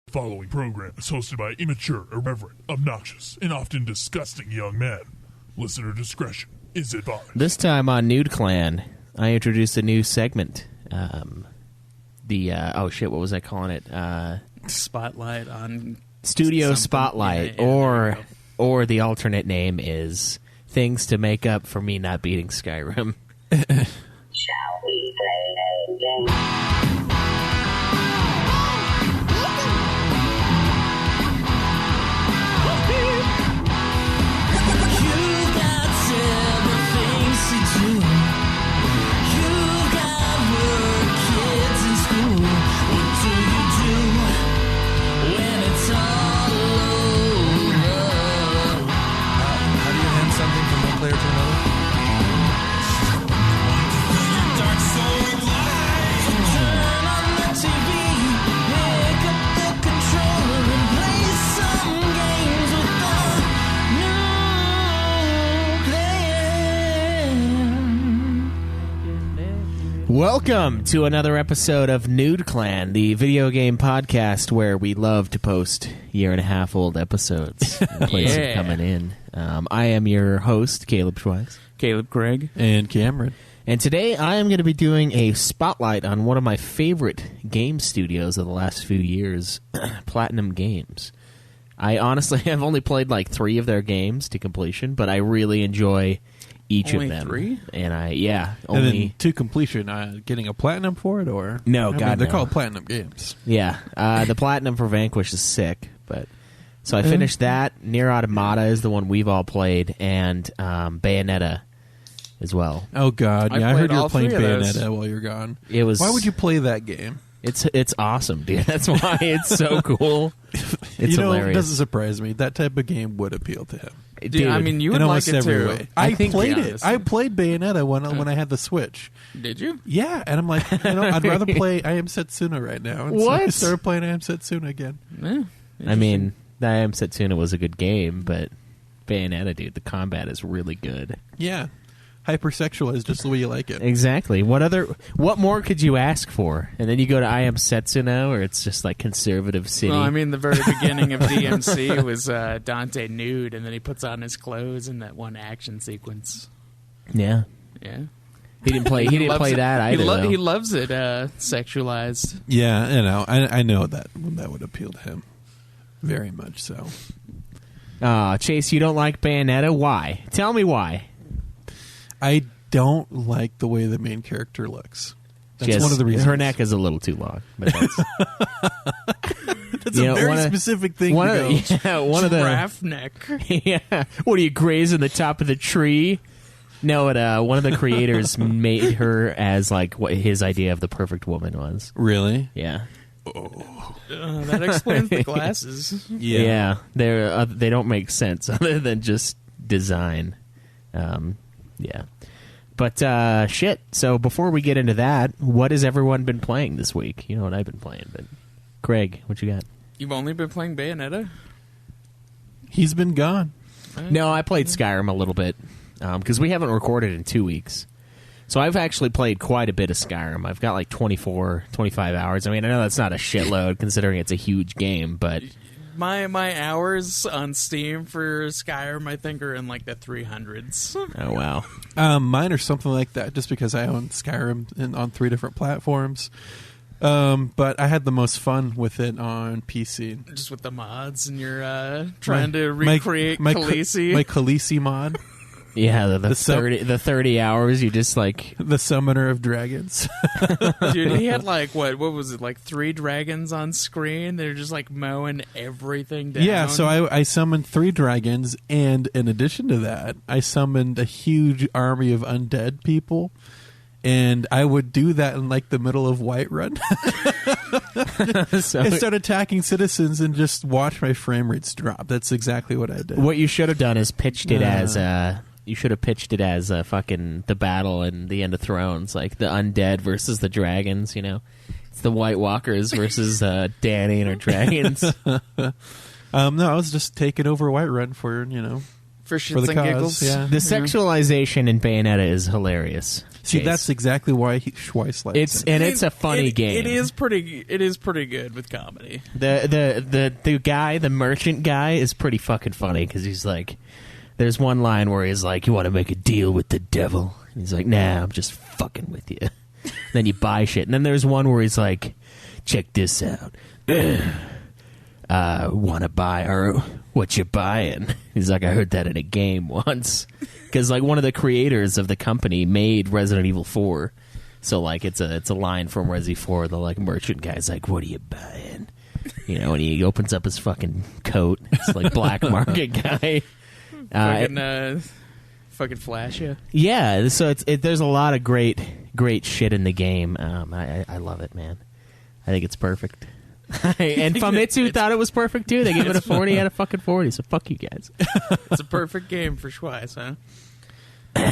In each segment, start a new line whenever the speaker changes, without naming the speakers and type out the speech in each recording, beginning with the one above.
The following program is hosted by immature, irreverent, obnoxious, and often disgusting young men. Listener discretion is advised.
This time on Nude Clan, I introduced a new segment. What was I calling it?
Spotlight on
Studio
something.
Spotlight,
Yeah,
or the alternate name is Things to Make Up for Me Not Beating Skyrim.
Shall we play a game?
Player to another.
Dark soul light. Turn on the TV, pick up the controller and play some games with the new clan.
Welcome to another episode of Nude Clan, the video game podcast where we love to post year-and-a-half-old episodes. Plays are coming in. I am your host, Caleb Schweiss.
Caleb Craig.
And Cameron.
And today I am going to be doing a spotlight on one of my favorite game studios of the last few years, PlatinumGames. I honestly have only played like 3 of their games to completion, but I really enjoy each
Only
of them.
3?
And
And then to completion, getting a platinum for it, or
No,
they're
no.
called Platinum Games.
Yeah, the platinum for Vanquish is sick, but so I finished that. Nier Automata is the one we've all played, and Bayonetta as well.
Oh God,
I
yeah, I heard
played
you were
all
playing
3 of those.
Bayonetta while you're gone.
It was.
Why would you play that game?
It's awesome, dude. That's why it's so cool. It's
It
hilarious.
doesn't surprise me. That type of game would appeal to him
Dude, I mean, you
in
would like
almost
it
every
too.
way.
I
I
think-
played
to be
it.
honest.
I played Bayonetta when I had the Switch.
Did you?
Yeah, and I'm like, I'd rather play I Am Setsuna right now. And so I
What?
started playing I Am Setsuna again.
Yeah.
I mean, I Am Setsuna was a good game, but Bayonetta, dude, the combat is really good.
Yeah, hypersexualized just the way you like it.
Exactly. What more could you ask for? And then you go to I Am Setsuna, where it's just like conservative city.
Well, I mean, the very beginning of DMC was Dante nude, and then he puts on his clothes in that one action sequence.
yeah.
Yeah.
He didn't play. He didn't
Loves
play
it.
that either. though.
He loves it sexualized.
Yeah, I know that would appeal to him very much so.
Chase, you don't like Bayonetta? Why? Tell me why.
I don't like the way the main character looks. That's
She has-
one of the reasons.
Her neck is a little too long. But that's,
That's
you
a
know,
very
one of-
specific thing
one
to go.
of, yeah, one of the
Giraffe neck.
yeah. What are you grazing the top of the tree? No, one of the creators made her as like what his idea of the perfect woman was.
Really?
Yeah,
That explains the glasses.
yeah. They don't make sense other than just design. Yeah, but shit. So before we get into that, what has everyone been playing this week? You know what I've been playing, but Craig, what you got?
You've only been playing Bayonetta?
He's been gone.
No, I played Skyrim a little bit because we haven't recorded in 2 weeks. So I've actually played quite a bit of Skyrim. I've got like 24, 25 hours. I mean, I know that's not a shitload considering it's a huge game, but
My hours on Steam for Skyrim, I think, are in like the 300s.
oh wow.
Mine are something like that, just because I own Skyrim on 3 different platforms. But I had the most fun with it on PC.
Just with the mods, and you're trying to recreate
my
Khaleesi.
my Khaleesi mod,
Yeah, the
sub-
30 hours you just like
the Summoner of Dragons.
Dude, he had like, what was it, like 3 dragons on screen? They're just like mowing everything down.
Yeah, so I summoned 3 dragons, and in addition to that, I summoned a huge army of undead people. And I would do that in like the middle of Whiterun.
so
I start attacking citizens and just watch my frame rates drop. That's exactly what I did.
what you should have done is pitched it as you should have pitched it as fucking the battle in the End of Thrones, like the undead versus the dragons, you know. It's the White Walkers versus Danny and her dragons.
No, I was just taking over Whiterun
For shits
the
and
cause,
giggles.
yeah.
The sexualization in Bayonetta is hilarious.
See,
Chase.
that's exactly why Schweiss likes
it's
it.
and it's a funny game.
It is pretty good with comedy.
The guy, the merchant guy, is pretty fucking funny because he's like, there's one line where he's like, "You want to make a deal with the devil?" And he's like, "Nah, I'm just fucking with you." Then you buy shit, and then there's one where he's like, "Check this out. Want to buy or what you buying?" He's like, "I heard that in a game once," because like one of the creators of the company made Resident Evil 4, so like it's a line from Resi 4. The like merchant guy's like, "What are you buying?" You know, and he opens up his fucking coat. It's like black market guy.
Fucking flash you.
Yeah, so there's a lot of great shit in the game. I love it, man. I think it's perfect. And Famitsu thought it was perfect too. They gave it a 40 out of fucking 40. So fuck you guys.
It's a perfect game for Schweiss, huh?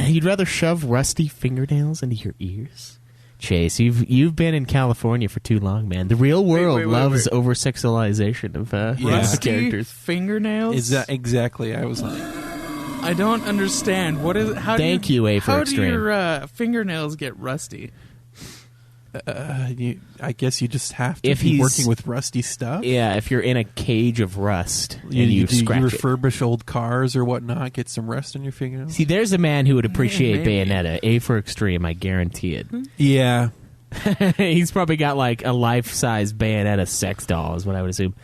You'd rather shove rusty fingernails into your ears? Chase, you've been in California for too long, man. The real world loves over sexualization of
Rusty
characters.
fingernails.
Is that exactly? I was like,
I don't understand. What is? How
Thank
do
you, A for
How
Extreme.
do your fingernails get rusty?
I guess you just have to
If
be
he's-
working with rusty stuff.
Yeah, if you're in a cage of rust and
You
you scratch it.
refurbish old cars or whatnot, get some rust on your fingernails.
See, there's a man who would appreciate
maybe.
Bayonetta. A for Extreme, I guarantee it.
Yeah,
He's probably got like a life-size Bayonetta sex doll, is what I would assume.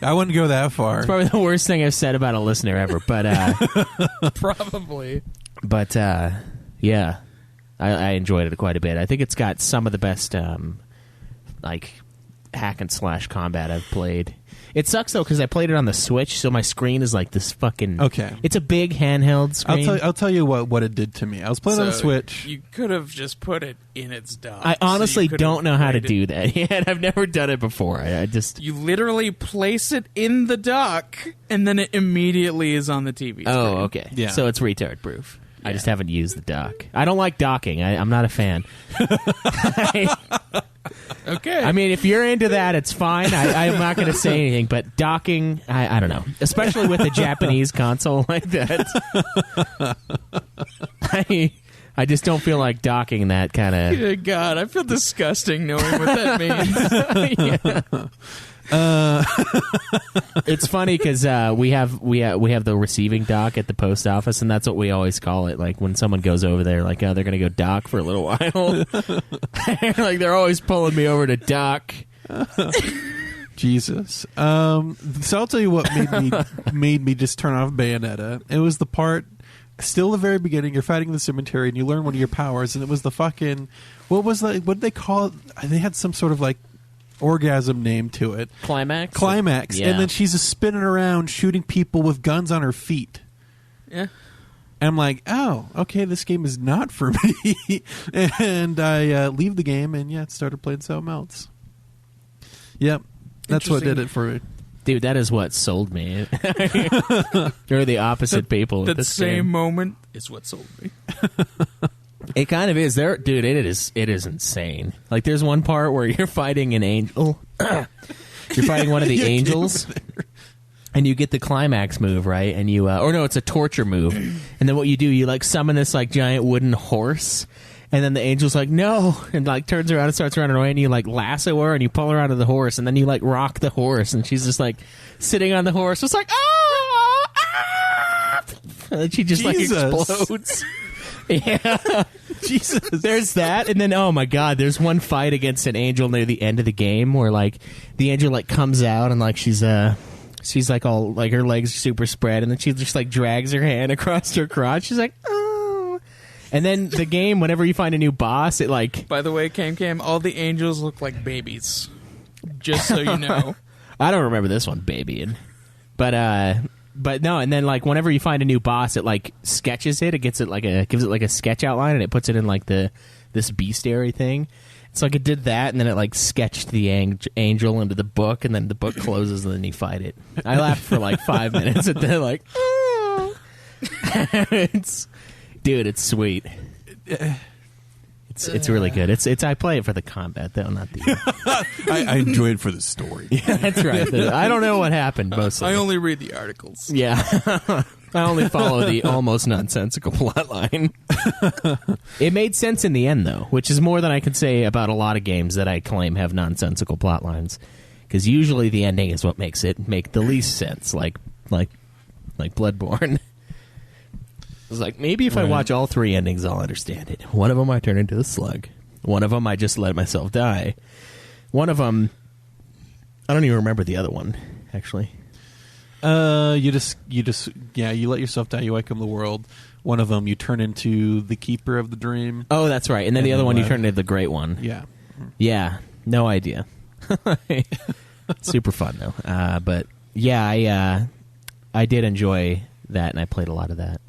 I wouldn't go that far.
It's probably the worst thing I've said about a listener ever. But
Probably.
Yeah, I enjoyed it quite a bit. I think it's got some of the best like hack and slash combat I've played. It sucks though because I played it on the Switch, so my screen is like this fucking.
Okay.
It's a big handheld screen.
I'll tell you what it did to me. I was playing on the Switch.
You could have just put it in its dock.
I honestly
so you
don't know how to
played it.
do that yet. I've never done it before. I just.
You literally place it in the dock, and then it immediately is on the TV.
Oh,
screen.
okay.
Yeah.
So it's retard proof. I just haven't used the dock. I don't like docking. I'm not a fan.
Okay.
I mean, if you're into that, it's fine. I'm not going to say anything, but docking, I don't know. Especially with a Japanese console like that. I just don't feel like docking that kind of...
Good God, I feel disgusting knowing what that means.
It's funny because we have the receiving dock at the post office, and that's what we always call it. Like when someone goes over there, like, oh, they're going to go dock for a little while. Like they're always pulling me over to dock.
Jesus. So I'll tell you what made me just turn off Bayonetta. It was the part, still the very beginning. You're fighting the cemetery, and you learn one of your powers, and it was the fucking what did they call it? They had some sort of like orgasm name to it.
Climax.
Yeah. And then she's just spinning around shooting people with guns on her feet.
Yeah.
And I'm like, oh, okay, this game is not for me. And I leave the game and started playing something else. Yep, that's what did it for me.
Dude, that is what sold me. You're the opposite people.
That
with this
same
game.
moment is what sold me.
It kind of is. There, dude. It is insane. Like, there's one part where you're fighting an angel. You're fighting one of the angels, and you get the climax move, right? And you, or no, it's a torture move. And then what you do, you like summon this like giant wooden horse, and then the angel's like, no, and like turns around and starts running away, and you like lasso her and you pull her out of the horse, and then you like rock the horse, and she's just like sitting on the horse, it's like and then she just
Jesus.
like explodes. Yeah.
Jesus.
There's that, and then oh my god, there's one fight against an angel near the end of the game where like the angel like comes out and like she's like all like her legs are super spread, and then she just like drags her hand across her crotch. She's like, oh. And then the game, whenever you find a new boss, it like
By the way, Cam, all the angels look like babies. Just so you know.
I don't remember this one babying, but no, and then like whenever you find a new boss, it like sketches it. It gives it like a sketch outline, and it puts it in like this bestiary thing. It's like it did that, and then it like sketched the angel into the book, and then the book closes, and then you fight it. I laughed for like 5 minutes, and then like, oh. It's sweet. It's really good. It's I play it for the combat though, not the.
I enjoy it for the story.
Yeah, that's right. I don't know what happened mostly.
I only read the articles.
Yeah. I only follow the almost nonsensical plotline. It made sense in the end, though, which is more than I can say about a lot of games that I claim have nonsensical plotlines. Because usually the ending is what makes it make the least sense, like Bloodborne. It's like, maybe if I watch all three endings, I'll understand it. One of them, I turn into a slug. One of them, I just let myself die. One of them, I don't even remember the other one, actually.
You let yourself die. You wake up the world. One of them, you turn into the keeper of the dream.
Oh, that's right. And then the other one, you turn into the great one.
Yeah.
Yeah, no idea. Super fun though. But yeah, I did enjoy that, and I played a lot of that.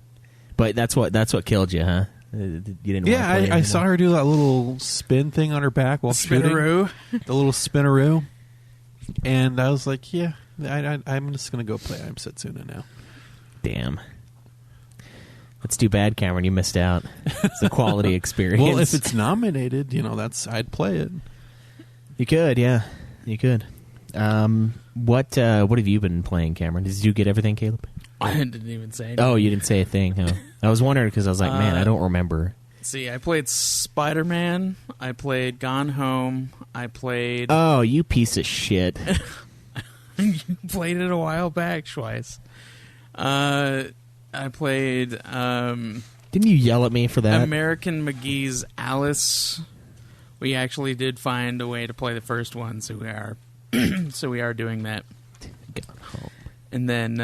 But that's what killed you, huh? You didn't.
Yeah,
want to play
I saw her do that little spin thing on her back while shooting.
Spinaroo.
The little spinaroo. And I was like, yeah, I'm just going to go play I'm Setsuna now.
Damn. That's too bad, Cameron. You missed out. It's a quality experience.
Well, if it's nominated, I'd play it.
You could, yeah. You could. What have you been playing, Cameron? Did you get everything, Caleb?
I didn't even say anything.
Oh, you didn't say a thing. Oh. I was wondering because I was like, man, I don't remember.
See, I played Spider-Man. I played Gone Home. I played...
Oh, you piece of shit.
You played it a while back, Schweiss. I played...
Didn't you yell at me for that?
American McGee's Alice. We actually did find a way to play the first one, so we are doing that.
Gone Home.
And then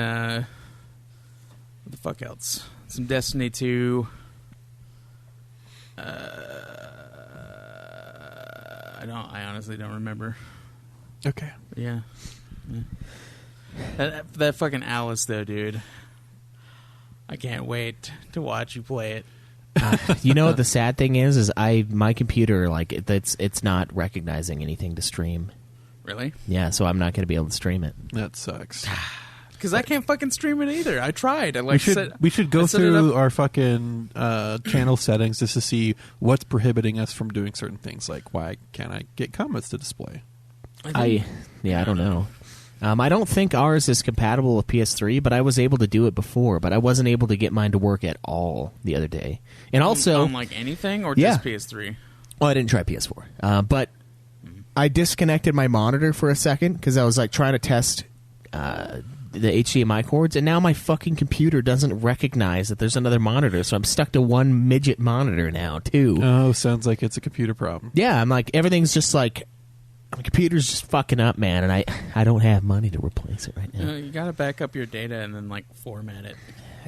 what the fuck else? Some Destiny 2. I honestly don't remember.
Okay.
Yeah. That fucking Alice though, dude. I can't wait to watch you play it.
You know what the sad thing is my computer, like, it's not recognizing anything to stream.
Really?
Yeah, so I'm not going to be able to stream it.
That sucks.
Because I can't fucking stream it either. I tried.
We should go through our fucking channel settings just to see what's prohibiting us from doing certain things. Like, why can't I get comments to display?
I don't know. I don't think ours is compatible with PS3, but I was able to do it before. But I wasn't able to get mine to work at all the other day. And also,
on like anything or
Yeah.
just PS3?
Oh, I didn't try PS4, but I disconnected my monitor for a second because I was like trying to test the HDMI cords, and now my fucking computer doesn't recognize that there's another monitor, so I'm stuck to one midget monitor now too.
Oh, sounds like it's a computer problem.
Yeah, I'm like, everything's just like, my computer's just fucking up, man, and I don't have money to replace it right now.
You gotta back up your data and then like format it.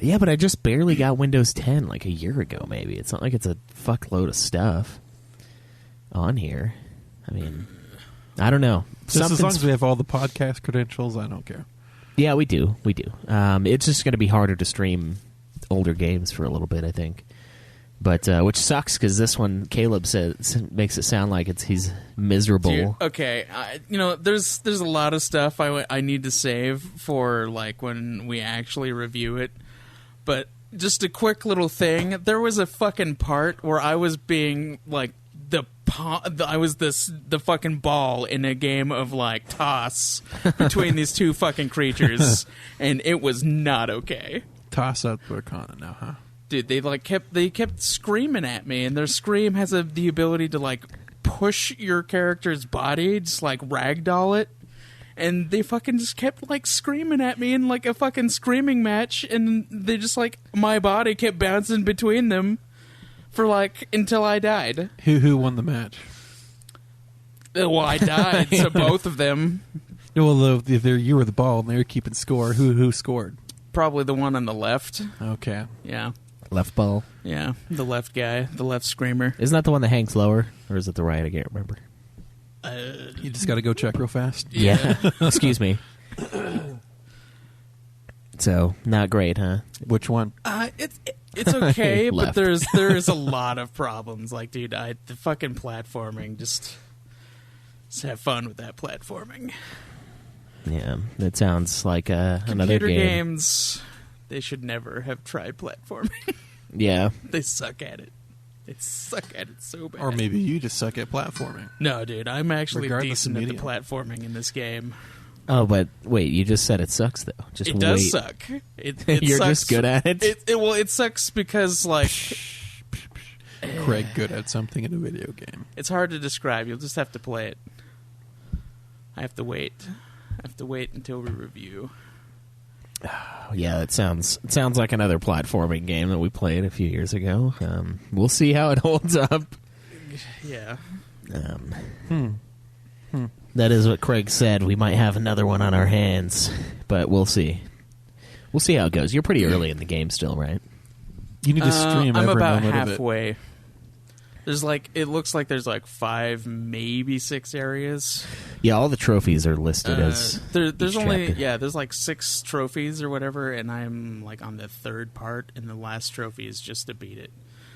Yeah, but I just barely got Windows 10 like a year ago, maybe. It's not like it's a fuckload of stuff on here. I mean, I don't know.
Just as long as we have all the podcast credentials, I don't care.
Yeah, we do. It's just going to be harder to stream older games for a little bit, I think. But which sucks because this one, Caleb says, makes it sound like he's miserable.
Dude, okay, there's a lot of stuff I need to save for like when we actually review it. But just a quick little thing. There was a fucking part where I was being like I was the fucking ball in a game of like toss between these two fucking creatures, and it was not okay.
Toss up Arcana now, huh?
Dude, they kept screaming at me, and their scream has the ability to like push your character's body, just like ragdoll it. And they fucking just kept like screaming at me in like a fucking screaming match, and they just like my body kept bouncing between them for like until I died.
Who won the match?
Well, I died, so both of them.
Well, you were the ball, and they were keeping score. Who scored?
Probably the one on the left.
Okay.
Yeah.
Left ball.
Yeah, the left guy, the left screamer.
Isn't that the one that hangs lower? Or is it the right? I can't remember.
You just got to go check real fast.
Yeah. Excuse me. So, not great, huh?
Which one?
It's okay, but
Left.
there's a lot of problems. Like, dude, the fucking platforming, just have fun with that platforming.
Yeah, it sounds like another
Computer
game.
games, they should never have tried platforming.
Yeah.
They suck at it. They suck at it so bad.
Or maybe you just suck at platforming.
No, dude, I'm actually
Regardless
decent
of
at the
medium.
platforming in this game.
Oh, but wait, you just said it sucks though. Just
It
wait.
does suck. It
You're
sucks.
just good at it?
It sucks because like
Craig good at something in a video game.
it's hard to describe. You'll just have to play it. I have to wait. Until we review.
Yeah, it sounds like another platforming game that we played a few years ago. We'll see how it holds up.
Yeah.
That is what Craig said. We might have another one on our hands, but we'll see. We'll see how it goes. You're pretty early in the game still, right?
You need to stream
I'm
every
about
moment of it.
halfway. There's it looks like there's 5, maybe 6 areas.
Yeah, all the trophies are listed as
There's
each
only
chapter.
there's 6 trophies or whatever, and I'm on the 3rd part, and the last trophy is just to beat it.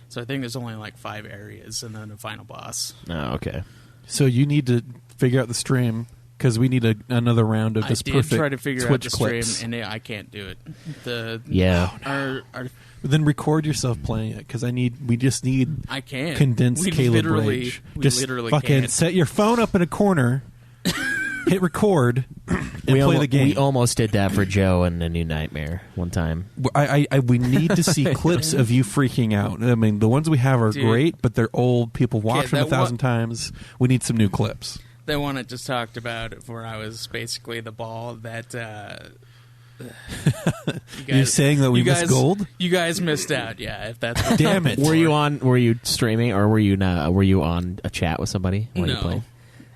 So I think there's only 5 areas, and then a final boss.
Oh, okay.
So you need to figure out the stream because we need another round of this
I did
perfect
try to figure
Twitch
out the
clips.
stream, and I can't do it.
Yeah.
Our
Then record yourself playing it because we just need
I can't
condensed
we
Caleb
literally,
rage.
We
Just
literally
fucking
can't.
set your phone up in a corner, hit record, and play the game.
We almost did that for Joe and A New Nightmare one time.
We need to see clips of you freaking out. I mean, the ones we have are
Dude.
great, but they're old. People watch them
that
1,000 times. We need some new clips.
The one I just talked about, where I was basically the ball that.
You're saying that we
you
missed
guys,
gold?
You guys missed out. Yeah, if that's what
Damn it!
Were you streaming or were you not? Were you on a chat with somebody when you
No.
played?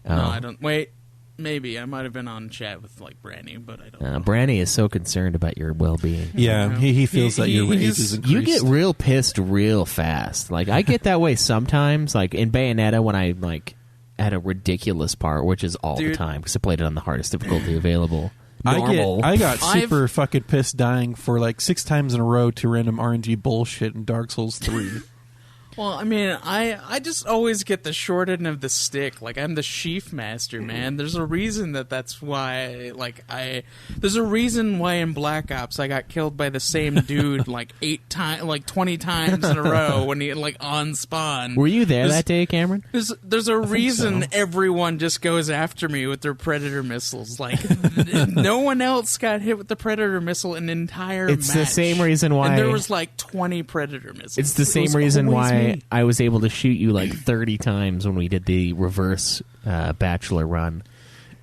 No,
Oh.
I don't. Wait, maybe I might have been on chat with Brandy, but I don't. know.
Branny is so concerned about your well-being.
Yeah, he feels that your rage
he's-
is increased.
You get real pissed real fast. I get that way sometimes. In Bayonetta when I at a ridiculous part, which is all the
Dude.
time because I played it on the hardest difficulty available.
I
Normal.
got super fucking pissed dying for 6 times in a row to random RNG bullshit in Dark Souls 3.
Well, I mean, I just always get the short end of the stick. I'm the sheaf master, man. There's a reason that's why, there's a reason why in Black Ops I got killed by the same dude 8 times, 20 times in a row when he on spawn.
Were you there that day, Cameron?
There's a reason
so.
everyone just goes after me with their Predator missiles. No one else got hit with the Predator missile in an entire
It's
match.
the same reason why-
And there was 20 Predator missiles.
It's the
It
same
was
reason
always
why
me.
I was able to shoot you 30 times when we did the reverse Bachelor run.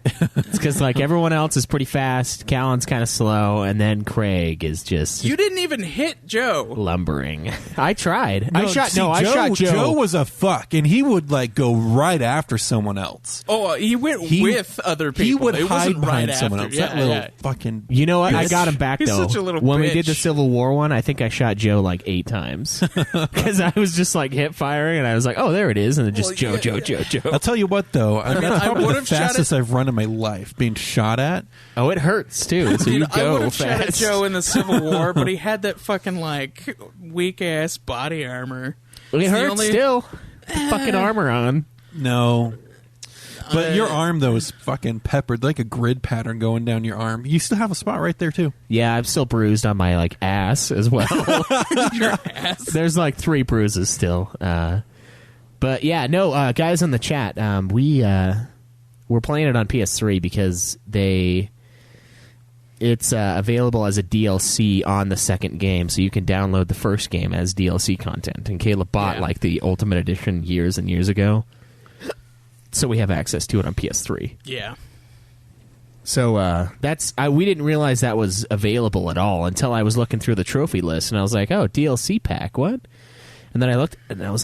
It's because everyone else is pretty fast, Callan's kind of slow, and then Craig is just
You didn't even hit Joe.
lumbering. I tried. I shot
Joe,
Joe.
Joe was a fuck, and he would go right after someone else.
Oh, he went with other people.
He would
it
hide
wasn't
behind
right
someone
after.
else.
Yeah,
That little
yeah.
fucking.
You know what? I
bitch.
got him back
He's
though.
such a little
when we did the
bitch.
Civil War one, I think I shot Joe 8 times because I was just hip firing, and I was oh, there it is, and then just
Well,
Joe,
yeah.
Joe.
I'll tell you what, though. I mean,
I
that's probably the
would've shot
fastest I've run in my life, being shot at.
Oh, it hurts too. So you
Dude, I
go
would have shot at
fast.
Joe in the Civil War, but he had that fucking weak ass body armor.
It
It's the
hurts
only-
still. Fucking armor on.
No. But your arm, though, is fucking peppered, like a grid pattern going down your arm. You still have a spot right there, too.
Yeah, I'm still bruised on my ass as well.
Your ass.
There's 3 bruises still. But yeah, no, guys in the chat, we're playing it on PS3 because it's available as a DLC on the second game, so you can download the first game as DLC content. And Caleb bought the Ultimate Edition years and years ago, so we have access to it on PS3.
Yeah.
So we didn't realize that was available at all until I was looking through the trophy list, and I was oh, DLC pack, what? And then I looked, and I was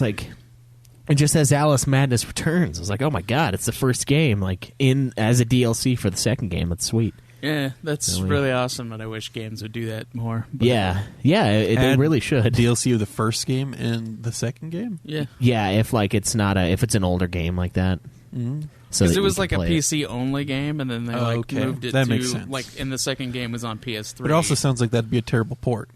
it just says Alice Madness Returns. I was oh my god, it's the first game in as a DLC for the second game. That's sweet.
Yeah, that's really awesome, and I wish games would do that more. But,
Yeah, they
Add
really should.
DLC of the first game and the second game?
Yeah.
Yeah, if it's not if it's an older game like that.
Mm-hmm.
So
Because
that
it
we
was
can
a
play it.
PC only game, and then they
okay.
moved it
That
to
makes sense.
in the second game was on PS3.
But it also sounds like that'd be a terrible port.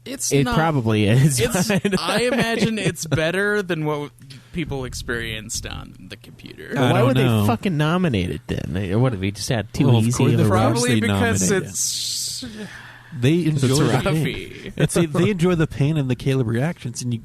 It's
It
not,
probably is.
It's,
but-
I imagine it's better than what people experienced on the computer.
I
Why
don't
would
know.
they fucking nominate it then? What if we just had too
Well, of
easy
course,
of a
they're
route?
Probably
obviously
because
nominated.
it's
They enjoy the pain.
Ruffy.
They enjoy the pain and the Caleb reactions, and you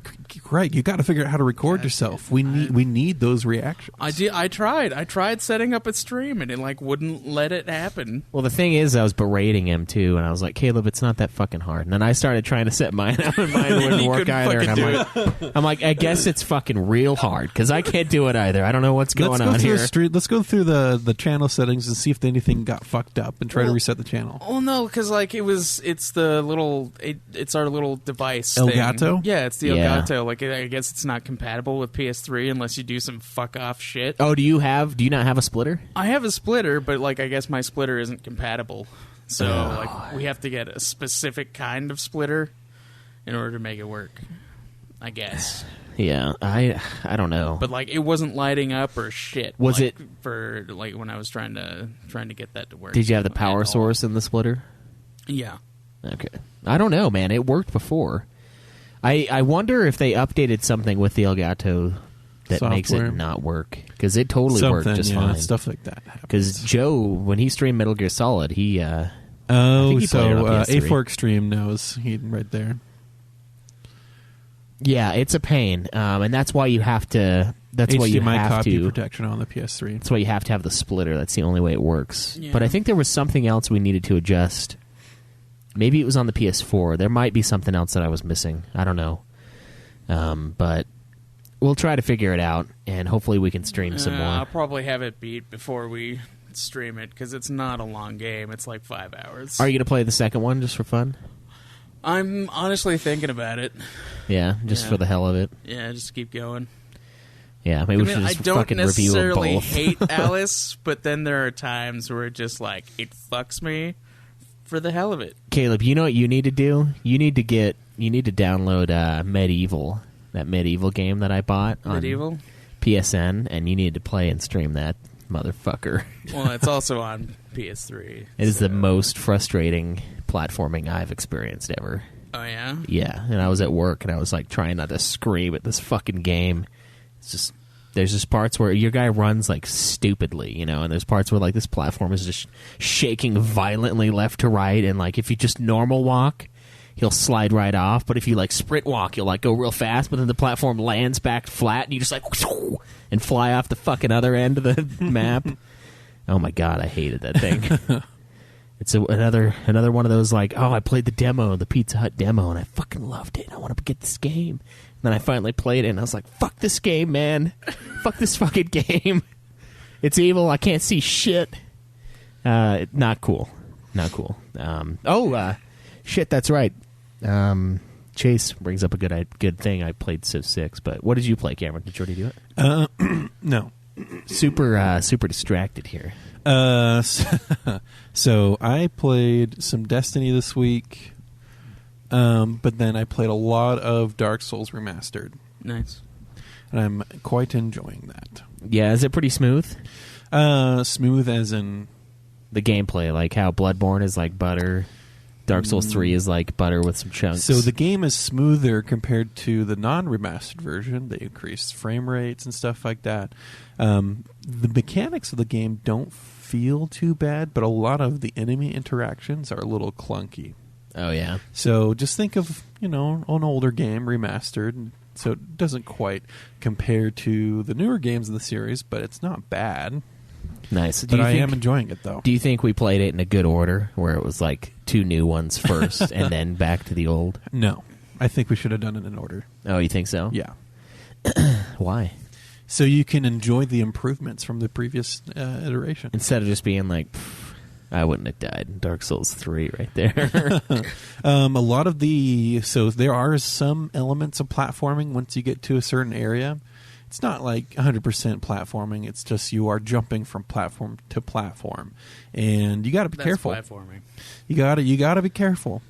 got to figure out how to record yourself. We need those reactions.
I tried setting up a stream, and it like wouldn't let it happen.
Well, the thing is, I was berating him too, and I was like, "Caleb, it's not that fucking hard." And then I started trying to set mine up, and mine wouldn't work either. And I'm like, I guess it's fucking real hard because I can't do it either. I don't know what's going on here.
Let's go through the channel settings and see if anything got fucked up, and try to reset the channel.
Oh no, because like it's our little device.
Elgato?
Thing. Yeah, it's the
Yeah.
Elgato. Like I guess it's not compatible with PS3 unless you do some fuck off shit.
Oh, do you not have a splitter?
I have a splitter, but like I guess my splitter isn't compatible. So like we have to get a specific kind of splitter in order to make it work. I guess.
Yeah, I don't know.
But like it wasn't lighting up or shit.
Was
like,
it
for like when I was trying to get that to work?
Did you have the
at
power
all.
source in the splitter?
Yeah.
Okay. I don't know, man. It worked before. I wonder if they updated something with the Elgato that makes
Software.
it not work, because it totally worked just fine.
Stuff like that.
Because Joe, when he streamed Metal Gear Solid, he I
Oh,
think he played it on PS3.
A4 Extreme knows he right there.
yeah, it's a pain, and that's why you have to. That's why you
HDMI
have
copy
to.
protection on the PS3.
That's why you have to have the splitter. That's the only way it works.
Yeah.
But I think there was something else we needed to adjust. Maybe it was on the PS4. There might be something else that I was missing. I don't know. But we'll try to figure it out, and hopefully we can stream some more.
I'll probably have it beat before we stream it because it's not a long game. It's like 5 hours.
Are you going to play the second one just for fun?
I'm honestly thinking about it.
Yeah, just
Yeah.
for the hell of it.
Yeah, just keep going.
Yeah, maybe we
I
should
mean, I
just
don't
fucking review them
necessarily
both.
hate Alice, but then there are times where it just like it fucks me for the hell of it.
Caleb, you know what you need to do? You need to download Medieval, that Medieval game that I bought on
Medieval?
PSN, and you need to play and stream that motherfucker.
Well, it's also on PS3.
It is the most frustrating platforming I've experienced ever.
Oh yeah.
Yeah, and I was at work and I was like trying not to scream at this fucking game. It's just there's just parts where your guy runs like stupidly, you know, and there's parts where like this platform is just shaking violently left to right, and like if you just normal walk, he'll slide right off, but if you like sprint walk, you'll like go real fast, but then the platform lands back flat and you just like and fly off the fucking other end of the map. Oh my god, I hated that thing. It's another one of those like, oh, I played the demo, the Pizza Hut demo, and I fucking loved it. I want to get this game. And then I finally played it, and I was like, fuck this game, man. Fuck this fucking game. It's evil. I can't see shit. Not cool. Not cool. Shit, that's right. Chase brings up a good thing. I played Civ 6, but what did you play, Cameron? Did you already do it?
No.
Super distracted here.
So I played some Destiny this week, but then I played a lot of Dark Souls Remastered,
Nice.
and I'm quite enjoying that.
Yeah, is it pretty smooth?
Smooth as in...
The gameplay, like how Bloodborne is like butter, Dark Souls 3 is like butter with some chunks.
So the game is smoother compared to the non-remastered version. They increased frame rates and stuff like that. The mechanics of the game don't feel too bad, but a lot of the enemy interactions are a little clunky.
Oh yeah.
So just think of, an older game remastered. So it doesn't quite compare to the newer games in the series, but it's not bad.
Nice.
But I am enjoying it, though.
Do you think we played it in a good order, where it was like 2 new ones first and then back to the old?
No. I think we should have done it in order.
Oh, you think so?
Yeah.
Why?
So you can enjoy the improvements from the previous iteration.
Instead of just being like, I wouldn't have died in Dark Souls 3 right there.
A lot of so there are some elements of platforming once you get to a certain area. It's not like 100% platforming. It's just you are jumping from platform to platform, and you got to be careful.
Platforming.
You got to be careful.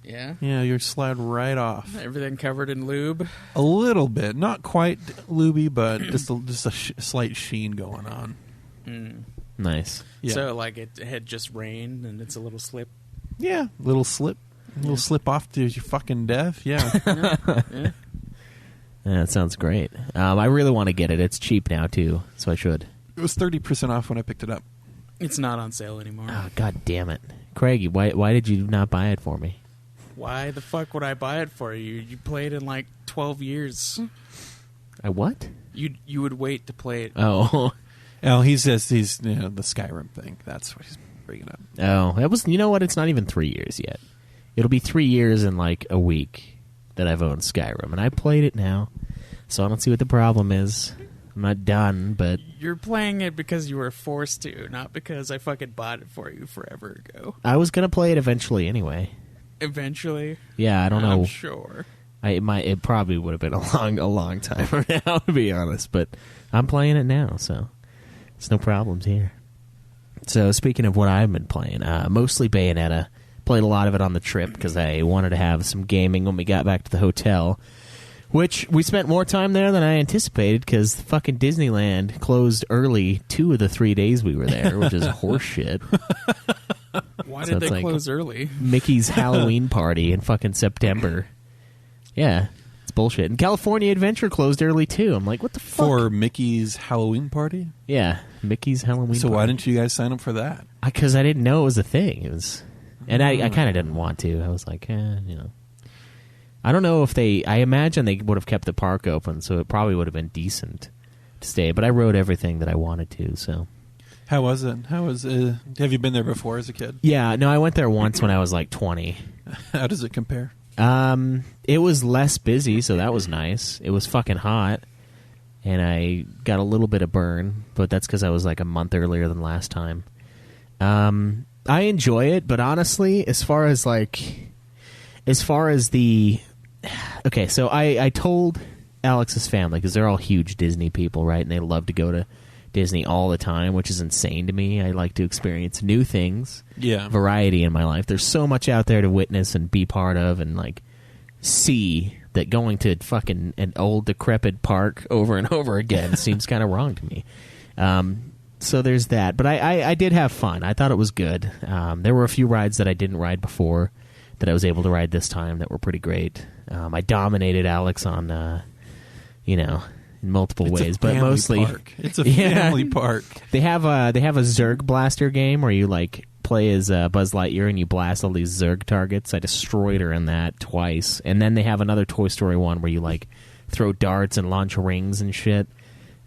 Yeah.
Yeah, you slide right off.
Everything covered in lube.
A little bit, not quite looby, but just a slight sheen going on.
Nice.
Yeah.
So like it had just rained and it's a little slip.
Yeah, little slip off to your fucking death. Yeah.
Yeah.
Yeah, that sounds great. I really want to get it. It's cheap now too, so I should.
It was 30% off when I picked it up.
It's not on sale anymore.
Oh, God damn it. Craigie, why did you not buy it for me?
Why the fuck would I buy it for you? You played in like 12 years.
I what?
You would wait to play it.
Oh.
Oh, he's the Skyrim thing. That's what he's bringing up.
Oh, that was. You know what? It's not even 3 years yet. It'll be 3 years in like a week that I've owned Skyrim, and I played it now, so I don't see what the problem is. I'm not done, but
You're playing it because you were forced to, not because I fucking bought it for you forever ago.
I was gonna play it eventually anyway.
Eventually.
Yeah, I don't know.
I'm sure.
It probably would have been a long time from now, to be honest. But I'm playing it now, so it's no problems here. So speaking of what I've been playing, mostly Bayonetta. Played a lot of it on the trip because I wanted to have some gaming when we got back to the hotel, which we spent more time there than I anticipated because fucking Disneyland closed early 2 of the 3 days we were there, which is horseshit.
Why
So
did
it's
they
like
close early?
Mickey's Halloween party in fucking September. Yeah, it's bullshit. And California Adventure closed early too. I'm like, what the fuck?
For Mickey's Halloween party?
Yeah, Mickey's Halloween
So
party.
why didn't you guys sign up for that?
Because I didn't know it was a thing. It was, and I kind of didn't want to. I was like, I don't know if I imagine they would have kept the park open, so it probably would have been decent to stay. But I rode everything that I wanted to, so.
How was it? Have you been there before as a kid?
Yeah, no, I went there once when I was like 20.
How does it compare?
It was less busy, so that was nice. It was fucking hot, and I got a little bit of burn, but that's because I was like a month earlier than last time. I enjoy it, but honestly, as far as the... Okay, so I told Alex's family, because they're all huge Disney people, right? And they love to go to Disney all the time, which is insane to me. I like to experience new things, variety in my life. There's so much out there to witness and be part of and, like, see that going to fucking an old, decrepit park over and over again seems kind of wrong to me. So there's that. But I did have fun. I thought it was good. There were a few rides that I didn't ride before that I was able to ride this time that were pretty great. I dominated Alex on, in multiple ways, but mostly
park. It's a family park.
They have a Zerg blaster game where you like play as Buzz Lightyear and you blast all these Zerg targets. I destroyed her in that twice, and then they have another Toy Story one where you like throw darts and launch rings and shit.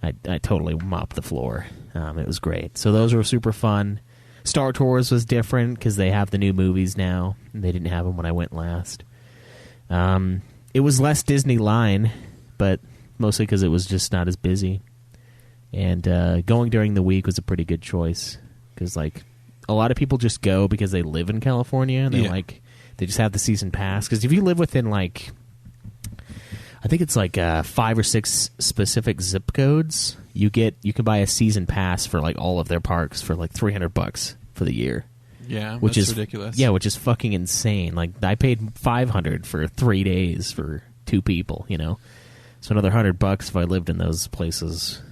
I totally mopped the floor. It was great. So those were super fun. Star Tours was different because they have the new movies now. They didn't have them when I went last. It was less Disney line, but mostly because it was just not as busy. And going during the week was a pretty good choice because, like, a lot of people just go because they live in California and they just have the season pass. Because if you live within, like, I think it's like 5 or 6 specific zip codes, you can buy a season pass for like all of their parks for like $300 for the year.
Yeah,
which
that's
is
ridiculous.
Yeah, which is fucking insane. Like I paid $500 for 3 days for 2 people. So another $100 if I lived in those places.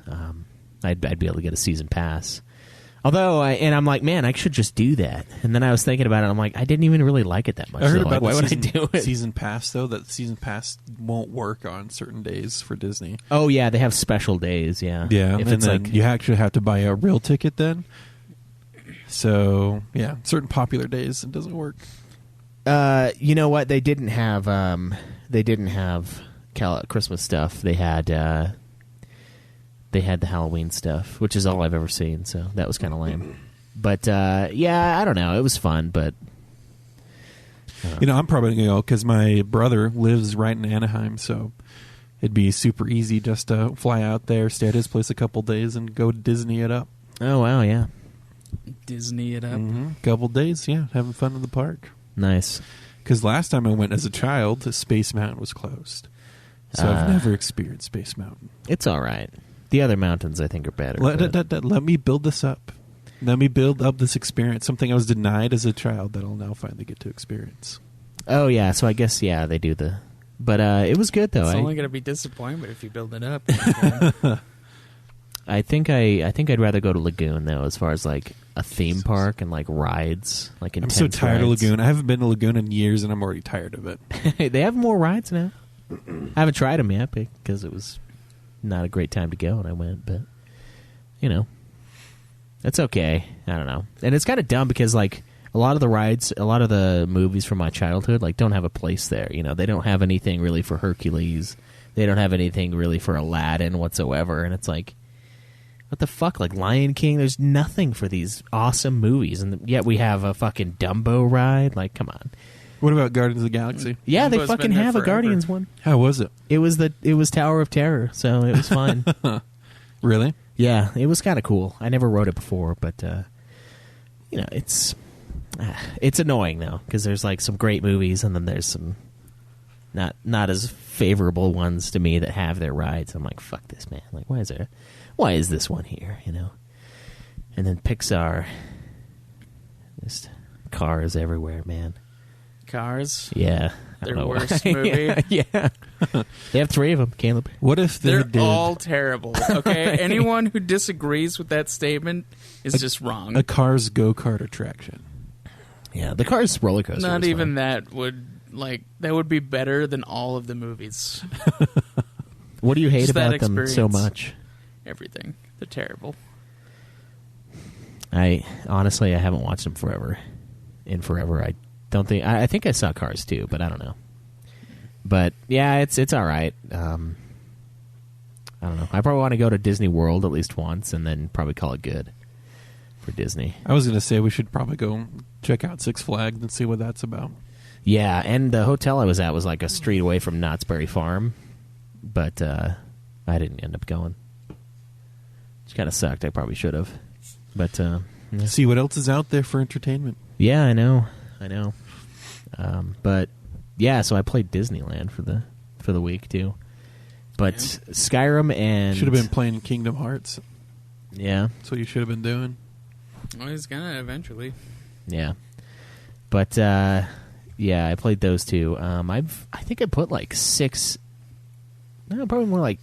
I'd be able to get a season pass. Although, I'm like, man, I should just do that. And then I was thinking about it. I'm like, I didn't even really like it that much.
I heard
so,
about
why would
season,
I do it?
Season pass though. That season pass won't work on certain days for Disney.
Oh yeah, they have special days. Yeah,
yeah.
If
and
it's
then
like
you actually have to buy a real ticket then. So yeah, certain popular days it doesn't work.
You know what? They didn't have Christmas stuff. They had the Halloween stuff, which is all I've ever seen. So that was kind of lame. But yeah, I don't know. It was fun, but
I'm probably gonna go because my brother lives right in Anaheim, so it'd be super easy just to fly out there, stay at his place a couple days, and go Disney it up.
Oh wow, yeah,
Disney it up.
Mm-hmm. Couple days, yeah, having fun in the park.
Nice.
Because last time I went as a child, Space Mountain was closed, so I've never experienced Space Mountain.
It's all right. The other mountains, I think, are better.
Let me build this up. Let me build up this experience. Something I was denied as a child that I'll now finally get to experience.
Oh yeah, so I guess they do the. But it was good though.
It's only going to be disappointment if you build it up.
I think I'd rather go to Lagoon though, as far as like a theme park and like rides, like intense
I'm so tired
rides.
of Lagoon. I haven't been to Lagoon in years, and I'm already tired of it.
They have more rides now. I haven't tried them yet because it was not a great time to go when I went, but that's okay. I don't know. And it's kind of dumb because like a lot of the rides, a lot of the movies from my childhood, like, don't have a place there. You know, they don't have anything really for Hercules. They don't have anything really for Aladdin whatsoever. And it's like, what the fuck? Like Lion King, there's nothing for these awesome movies, and yet we have a fucking Dumbo ride. Like, come on.
What about Guardians of the Galaxy?
Yeah, they
Dumbo's
fucking
been there
have a
forever.
Guardians one.
How was it?
It was Tower of Terror, so it was fine.
Really?
Yeah, it was kind of cool. I never rode it before, but you know, it's annoying though, because there's like some great movies, and then there's some not as favorable ones to me that have their rides. I'm like, fuck this, man. Like, why is this one here? You know. And then Pixar, just cars everywhere, man.
Cars.
Yeah, I
Their
don't know why.
worst movie.
Yeah, they have 3 of them, Caleb.
What if they
They're
did
all terrible. Okay, anyone who disagrees with that statement is just wrong.
a Cars go-kart attraction?
Yeah, the Cars roller coaster.
Not
was
even
fun.
that would be better than all of the movies.
What do you hate
Just that
about them so
experience.
much?
Everything. They're terrible.
I haven't watched them forever. I don't think. I think I saw Cars 2, but I don't know. But yeah, it's all right. I don't know. I probably want to go to Disney World at least once, and then probably call it good for Disney.
I was going to say we should probably go check out Six Flags and see what that's about.
Yeah, and the hotel I was at was like a street away from Knott's Berry Farm, but I didn't end up going. Which kind of sucked. I probably should have. But yeah.
See what else is out there for entertainment.
Yeah, I know. But yeah, so I played Disneyland for the week too. But Skyrim and
Should have been playing Kingdom Hearts.
Yeah,
That's what you should have been doing.
Well, he's gonna eventually.
yeah. But yeah, I played those two. I think I put like 6. No, probably more like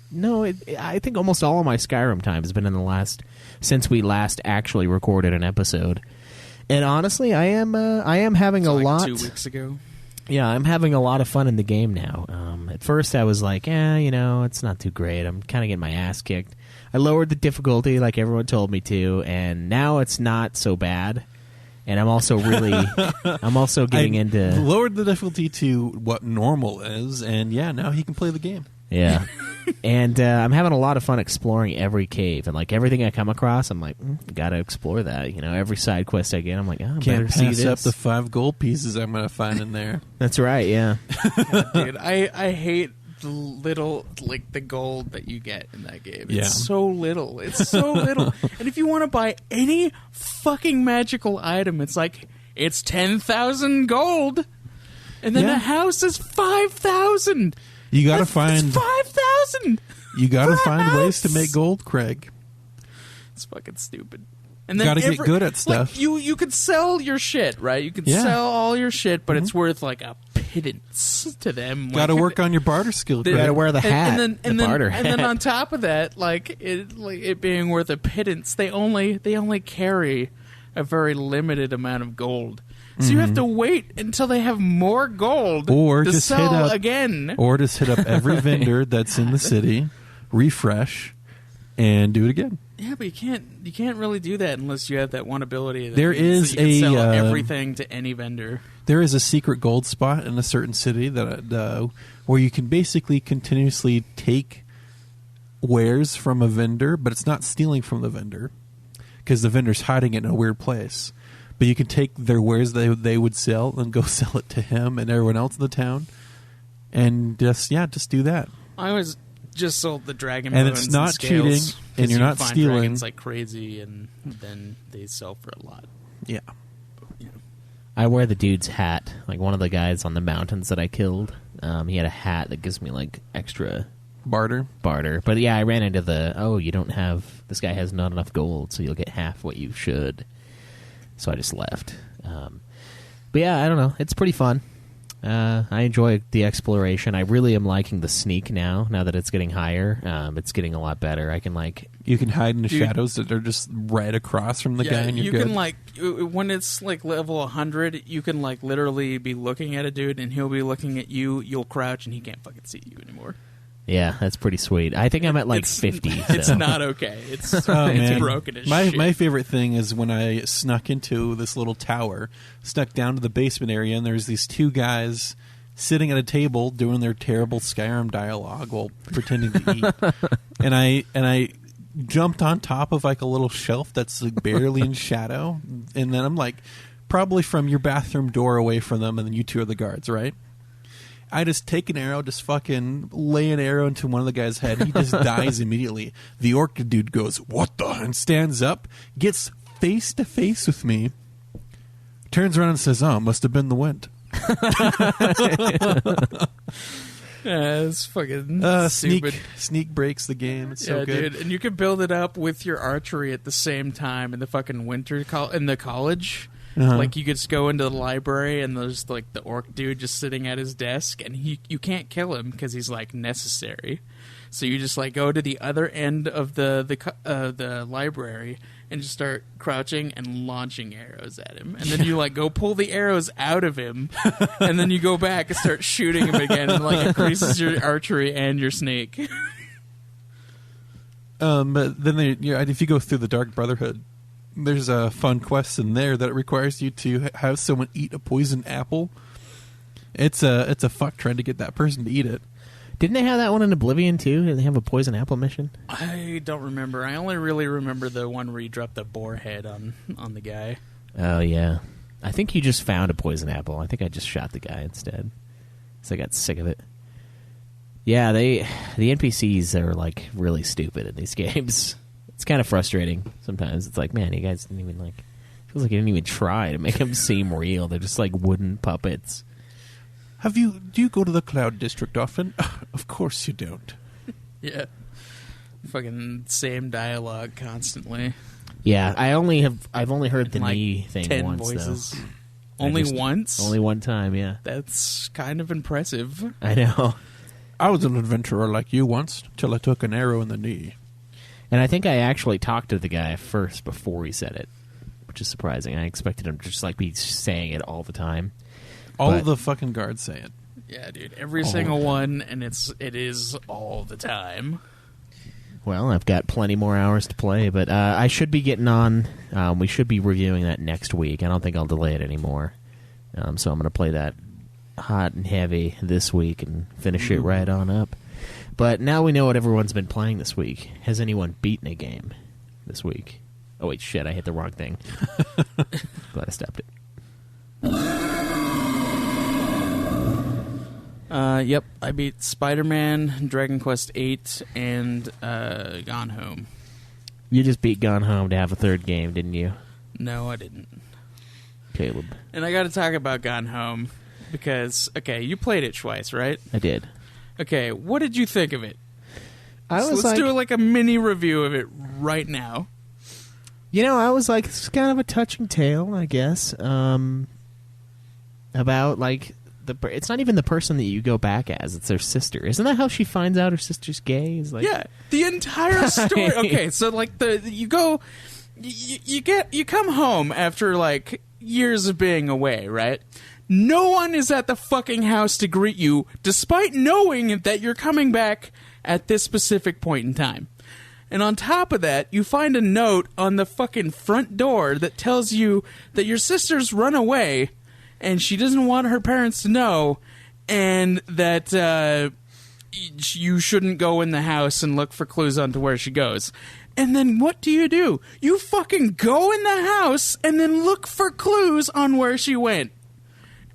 I think almost all of my Skyrim time has been in the last since we last actually recorded an episode. And honestly, I am having a
Like
lot.
2 weeks ago.
Yeah, I'm having a lot of fun in the game now. At first, I was like, it's not too great. I'm kind of getting my ass kicked. I lowered the difficulty like everyone told me to, and now it's not so bad. And I'm also getting into
lowered the difficulty to what normal is, and now he can play the game.
Yeah. And I'm having a lot of fun exploring every cave. And, like, everything I come across, I'm like, gotta explore that. You know, every side quest I get, I'm like, better
Can't
see
pass
this.
up the 5 gold pieces I'm going to find in there.
That's right, yeah.
Dude, I hate the little, like, the gold that you get in that game.
Yeah.
It's so little. It's so little. And if you want to buy any fucking magical item, it's like, it's 10,000 gold. And then
Yeah.
a house is 5,000.
You got to
It's
find
5,000.
you got to find ways to make gold, Craig.
It's fucking stupid. And then
Gotta get good at stuff.
Like, you could sell your shit, right? You could
Yeah.
sell all your shit, but it's worth like a pittance to them.
Got to
Like,
work on your barter skill,
They-
Craig.
Gotta wear the hat,
and
the barter
then, and then
hat.
on top of that, like it being worth a pittance, they only carry a very limited amount of gold. So you have to wait until they have more gold
Or
to
just
sell
hit up
again.
Or just hit up every vendor that's in the city, refresh, and do it again.
Yeah, but you can't really do that unless you have that one ability. That
There
means
is
that you can
a,
sell
uh,
everything to any vendor.
There is a secret gold spot in a certain city that where you can basically continuously take wares from a vendor, but it's not stealing from the vendor because the vendor's hiding it in a weird place. But you can take their wares they would sell and go sell it to him and everyone else in the town, and just do that.
I was just sold the dragon
And
bones
it's not
scales,
cheating,
'cause
and you're
you
not
find
stealing.
dragons like crazy, and then they sell for a lot.
Yeah.
I wear the dude's hat. Like one of the guys on the mountains that I killed, he had a hat that gives me like extra
Barter.
But yeah, I ran into this guy has not enough gold, so you'll get half what you should. So I just left. But yeah, I don't know. It's pretty fun. I enjoy the exploration. I really am liking the sneak now that it's getting higher. It's getting a lot better. I can
You can hide in the
Dude.
shadows that are just right across from the guy, and you're
you
good.
can like when it's like level 100, you can literally be looking at a dude, and he'll be looking at you. You'll crouch, and he can't fucking see you anymore.
Yeah, that's pretty sweet. I think I'm at like 50.
It's
so.
not okay. It's
Oh, man.
broken as
my
shit.
my favorite thing is when I snuck into this little tower, snuck down to the basement area, and there's these two guys sitting at a table doing their terrible Skyrim dialogue while pretending to eat. and I jumped on top of like a little shelf that's like barely in shadow, and then I'm like probably from your bathroom door away from them, and then you two are the guards, right? I just take an arrow, just fucking lay an arrow into one of the guy's head. He just dies immediately. The orc dude goes, "What the?" and stands up, gets face to face with me, turns around and says, "Oh, must have been the wind."
Yeah, it's fucking stupid.
Sneak breaks the game. It's so
Yeah,
good.
dude, and you can build it up with your archery at the same time in the fucking in the college.
Uh-huh.
Like you could just go into the library and there's like the orc dude just sitting at his desk, and you can't kill him because he's like necessary. So you just like go to the other end of the library and just start crouching and launching arrows at him, and then you like go pull the arrows out of him, and then you go back and start shooting him again, and like increases your archery and your snake.
But then if you go through the Dark Brotherhood, there's a fun quest in there that it requires you to have someone eat a poisoned apple. It's a fuck trying to get that person to eat it.
Didn't they have that one in Oblivion too? Did they have a poison apple mission?
I don't remember. I only really remember the one where you drop the boar head on the guy.
Oh yeah, I think you just found a poison apple. I think I just shot the guy instead, so I got sick of it. Yeah, the NPCs are like really stupid in these games. It's kind of frustrating sometimes. It's like, man, you guys didn't even like. Feels like you didn't even try to make them seem real. They're just like wooden puppets.
Do you go to the Cloud District often? Of course you don't.
Yeah. Fucking same dialogue constantly.
Yeah, I've only heard the
Like
knee thing
10
once
voices.
though.
Only once?
Only one time, yeah.
That's kind of impressive.
I know.
I was an adventurer like you once, till I took an arrow in the knee.
And I think I actually talked to the guy first before he said it, which is surprising. I expected him to just like be saying it all the time.
All
But-
the fucking guards say it.
Yeah, dude. Every single one, and it is all the time.
Well, I've got plenty more hours to play, but I should be getting on. We should be reviewing that next week. I don't think I'll delay it anymore. So I'm going to play that hot and heavy this week and finish it right on up. But now we know what everyone's been playing this week. Has anyone beaten a game this week? Oh, wait, shit, I hit the wrong thing. Glad I stopped it.
Yep, I beat Spider-Man, Dragon Quest VIII, and Gone Home.
You just beat Gone Home to have a third game, didn't you,
No, I didn't.
Caleb?
And I got to talk about Gone Home because, okay, you played it, Schweiss, right?
I did.
Okay, what did you think of it?
I was
Let's do like a mini review of it right now.
You know, I was like, it's kind of a touching tale, I guess, about like it's not even the person that you go back as; it's their sister. Isn't that how she finds out her sister's gay? Is like,
Yeah, the entire story. Okay, so like you come home after like years of being away, right? No one is at the fucking house to greet you, despite knowing that you're coming back at this specific point in time. And on top of that, you find a note on the fucking front door that tells you that your sister's run away and she doesn't want her parents to know, and that you shouldn't go in the house and look for clues onto where she goes. And then what do? You fucking go in the house and then look for clues on where she went.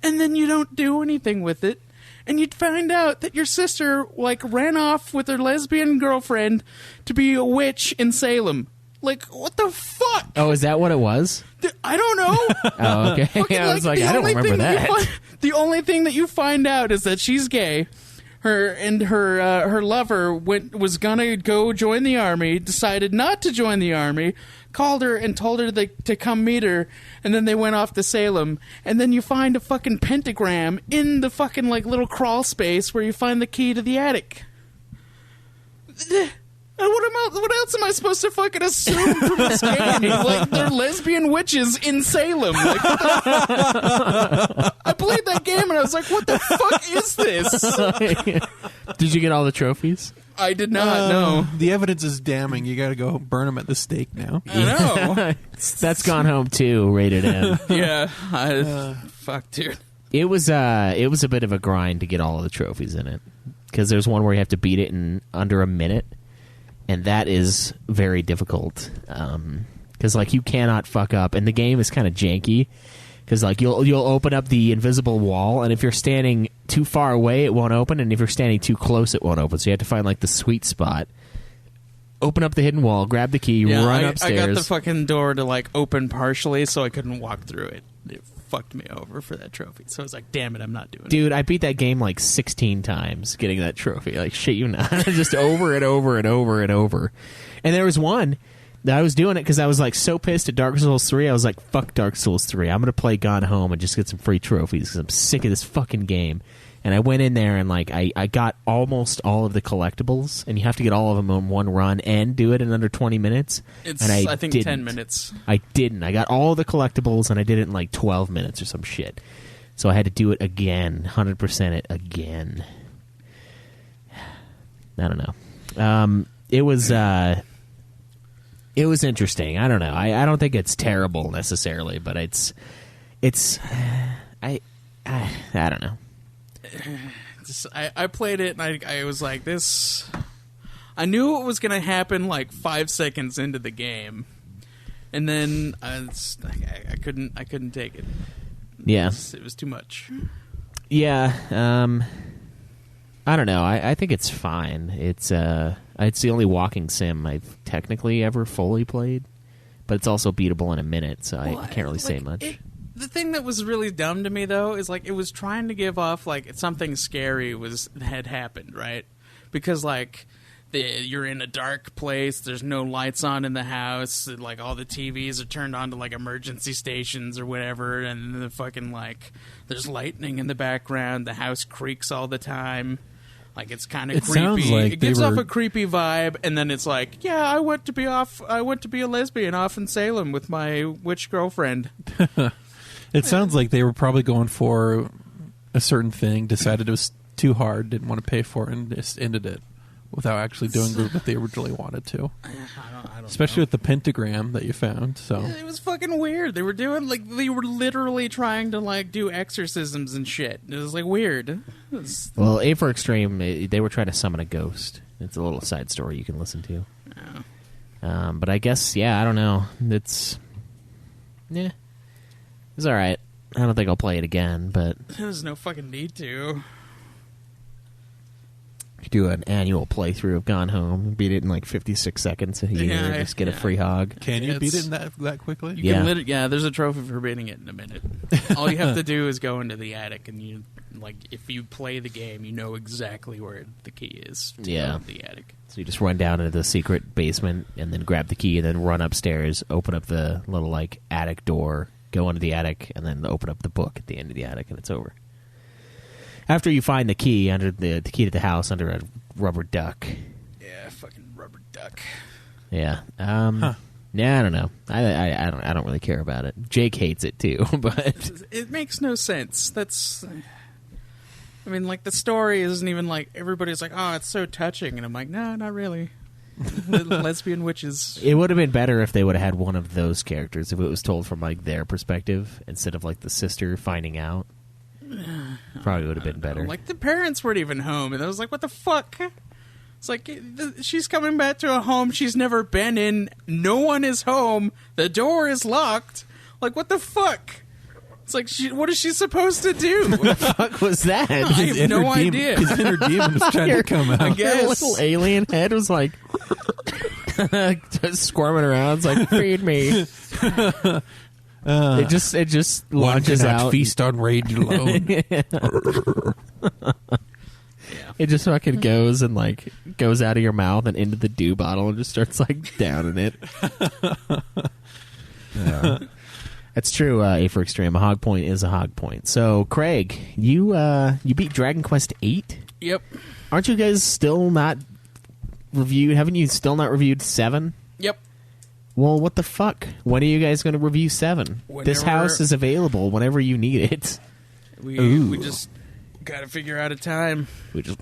And then you don't do anything with it. And you'd find out that your sister, like, ran off with her lesbian girlfriend to be a witch in Salem. Like, what the fuck?
oh, is that what it was?
I don't know.
Oh, okay.
Fucking,
I was like,
the
I don't
only
remember
thing
that.
The only thing that you find out is that she's gay. Her lover was gonna go join the army, decided not to join the army, called her and told her to come meet her, and then they went off to Salem. And then you find a fucking pentagram in the fucking like little crawl space where you find the key to the attic. What else am I supposed to fucking assume from this game? Like, they're lesbian witches in Salem. Like, I played that game and I was like, what the fuck is this?
Did you get all the trophies?
I did not know.
The evidence is damning. You got to go burn them at the stake now.
I know.
That's Gone Home 2, rated M.
Yeah. Fuck, dude.
It was a bit of a grind to get all of the trophies in it, because there's one where you have to beat it in under a minute, and that is very difficult. Because like you cannot fuck up, and the game is kind of janky. Because like you'll open up the invisible wall, and if you're standing too far away, it won't open, and if you're standing too close, it won't open. So you have to find like the sweet spot. Open up the hidden wall, grab the key, run upstairs.
I got the fucking door to like open partially, so I couldn't walk through it. It fucked me over for that trophy. So I was like, damn it, I'm not doing it.
Dude, I beat that game like 16 times getting that trophy. Like, shit you not. Just over and over and over and over. And there was one that I was doing it because I was like so pissed at Dark Souls 3. I was like, fuck Dark Souls 3. I'm going to play Gone Home and just get some free trophies because I'm sick of this fucking game. And I went in there and like I got almost all of the collectibles, and you have to get all of them in one run and do it in under 20 minutes.
It's,
and
I think,
didn't.
10 minutes.
I didn't. I got all of the collectibles, and I did it in like 12 minutes or some shit. So I had to do it again, 100% it again. I don't know. It was interesting. I don't know. I don't think it's terrible necessarily, but it's I don't know.
I played it, and I was like, this... I knew it was going to happen like 5 seconds into the game, and then I couldn't take it.
Yeah.
It was too much.
Yeah. I don't know. I think it's fine. It's the only walking sim I've technically ever fully played, but it's also beatable in a minute, so I can't really say much.
The thing that was really dumb to me, though, is like it was trying to give off like something scary had happened, right? Because like you're in a dark place, there's no lights on in the house, like all the TVs are turned on to like emergency stations or whatever, and the fucking like there's lightning in the background, the house creaks all the time. Like it's kind of creepy.
Sounds like
it gives off a creepy vibe, and then it's like, yeah, I went to be a lesbian off in Salem with my witch girlfriend.
It sounds like they were probably going for a certain thing, decided it was too hard, didn't want to pay for it, and just ended it without actually doing what they originally wanted to.
I don't
Especially
know.
with the pentagram that you found. So
It was fucking weird. They were literally trying to like do exorcisms and shit. It was like weird.
Well, A for Extreme, they were trying to summon a ghost. It's a little side story you can listen to.
Yeah.
But I guess, yeah, I don't know. It's all right. I don't think I'll play it again, but
There's no fucking need to.
do an annual playthrough of Gone Home, beat it in like 56 seconds a year,
Yeah,
just get a
yeah.
free hog.
can you beat
It's-
it in that quickly?
You
Yeah.
can there's a trophy for beating it in a minute. All you have to do is go into the attic, and you like if you play the game, you know exactly where the key is. To
Yeah.
go into the attic.
So you just run down into the secret basement and then grab the key and then run upstairs, open up the little like attic door, go into the attic, and then open up the book at the end of the attic, and it's over. After you find the key under the key to the house under a rubber duck.
Yeah, fucking rubber duck.
Yeah. Yeah, I don't know. I don't really care about it. Jake hates it too, but
It makes no sense. I mean, like the story isn't even like everybody's like, oh, it's so touching, and I'm like, no, not really. Lesbian witches.
it would have been better if they would have had one of those characters, if it was told from like their perspective instead of like the sister finding out. Probably would have been better.
Like the parents weren't even home, and I was like, what the fuck? It's like she's coming back to a home she's never been in. No one is home. The door is locked. Like, what the fuck? It's like, what is she supposed to do?
What the fuck was that?
I have no idea.
His inner demon was trying to come out.
I
Your
guess.
little alien head was like just squirming around. It's like, feed me. It just
One
launches
cannot
out.
feast on rage alone.
It just fucking goes and like goes out of your mouth and into the dew bottle and just starts like downing it. That's true. A for Extreme, a hog point is a hog point. So, Craig, you beat Dragon Quest VIII.
Yep.
Aren't you guys still not reviewed? Haven't you still not reviewed 7?
Yep.
Well, what the fuck? When are you guys going to review 7? This
Whenever-
house is available whenever you need it.
We just Gotta figure out a time.
We just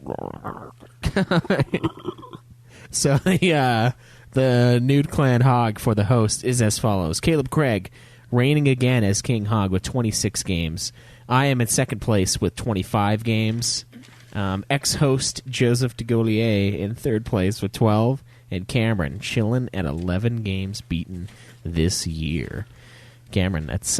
so the Nude Clan Hog for the host is as follows: Caleb Craig reigning again as King Hog with 26 games. I am in second place with 25 games. Ex-host Joseph DeGaulier in third place with 12, and Cameron chilling at 11 games beaten this year. Cameron, that's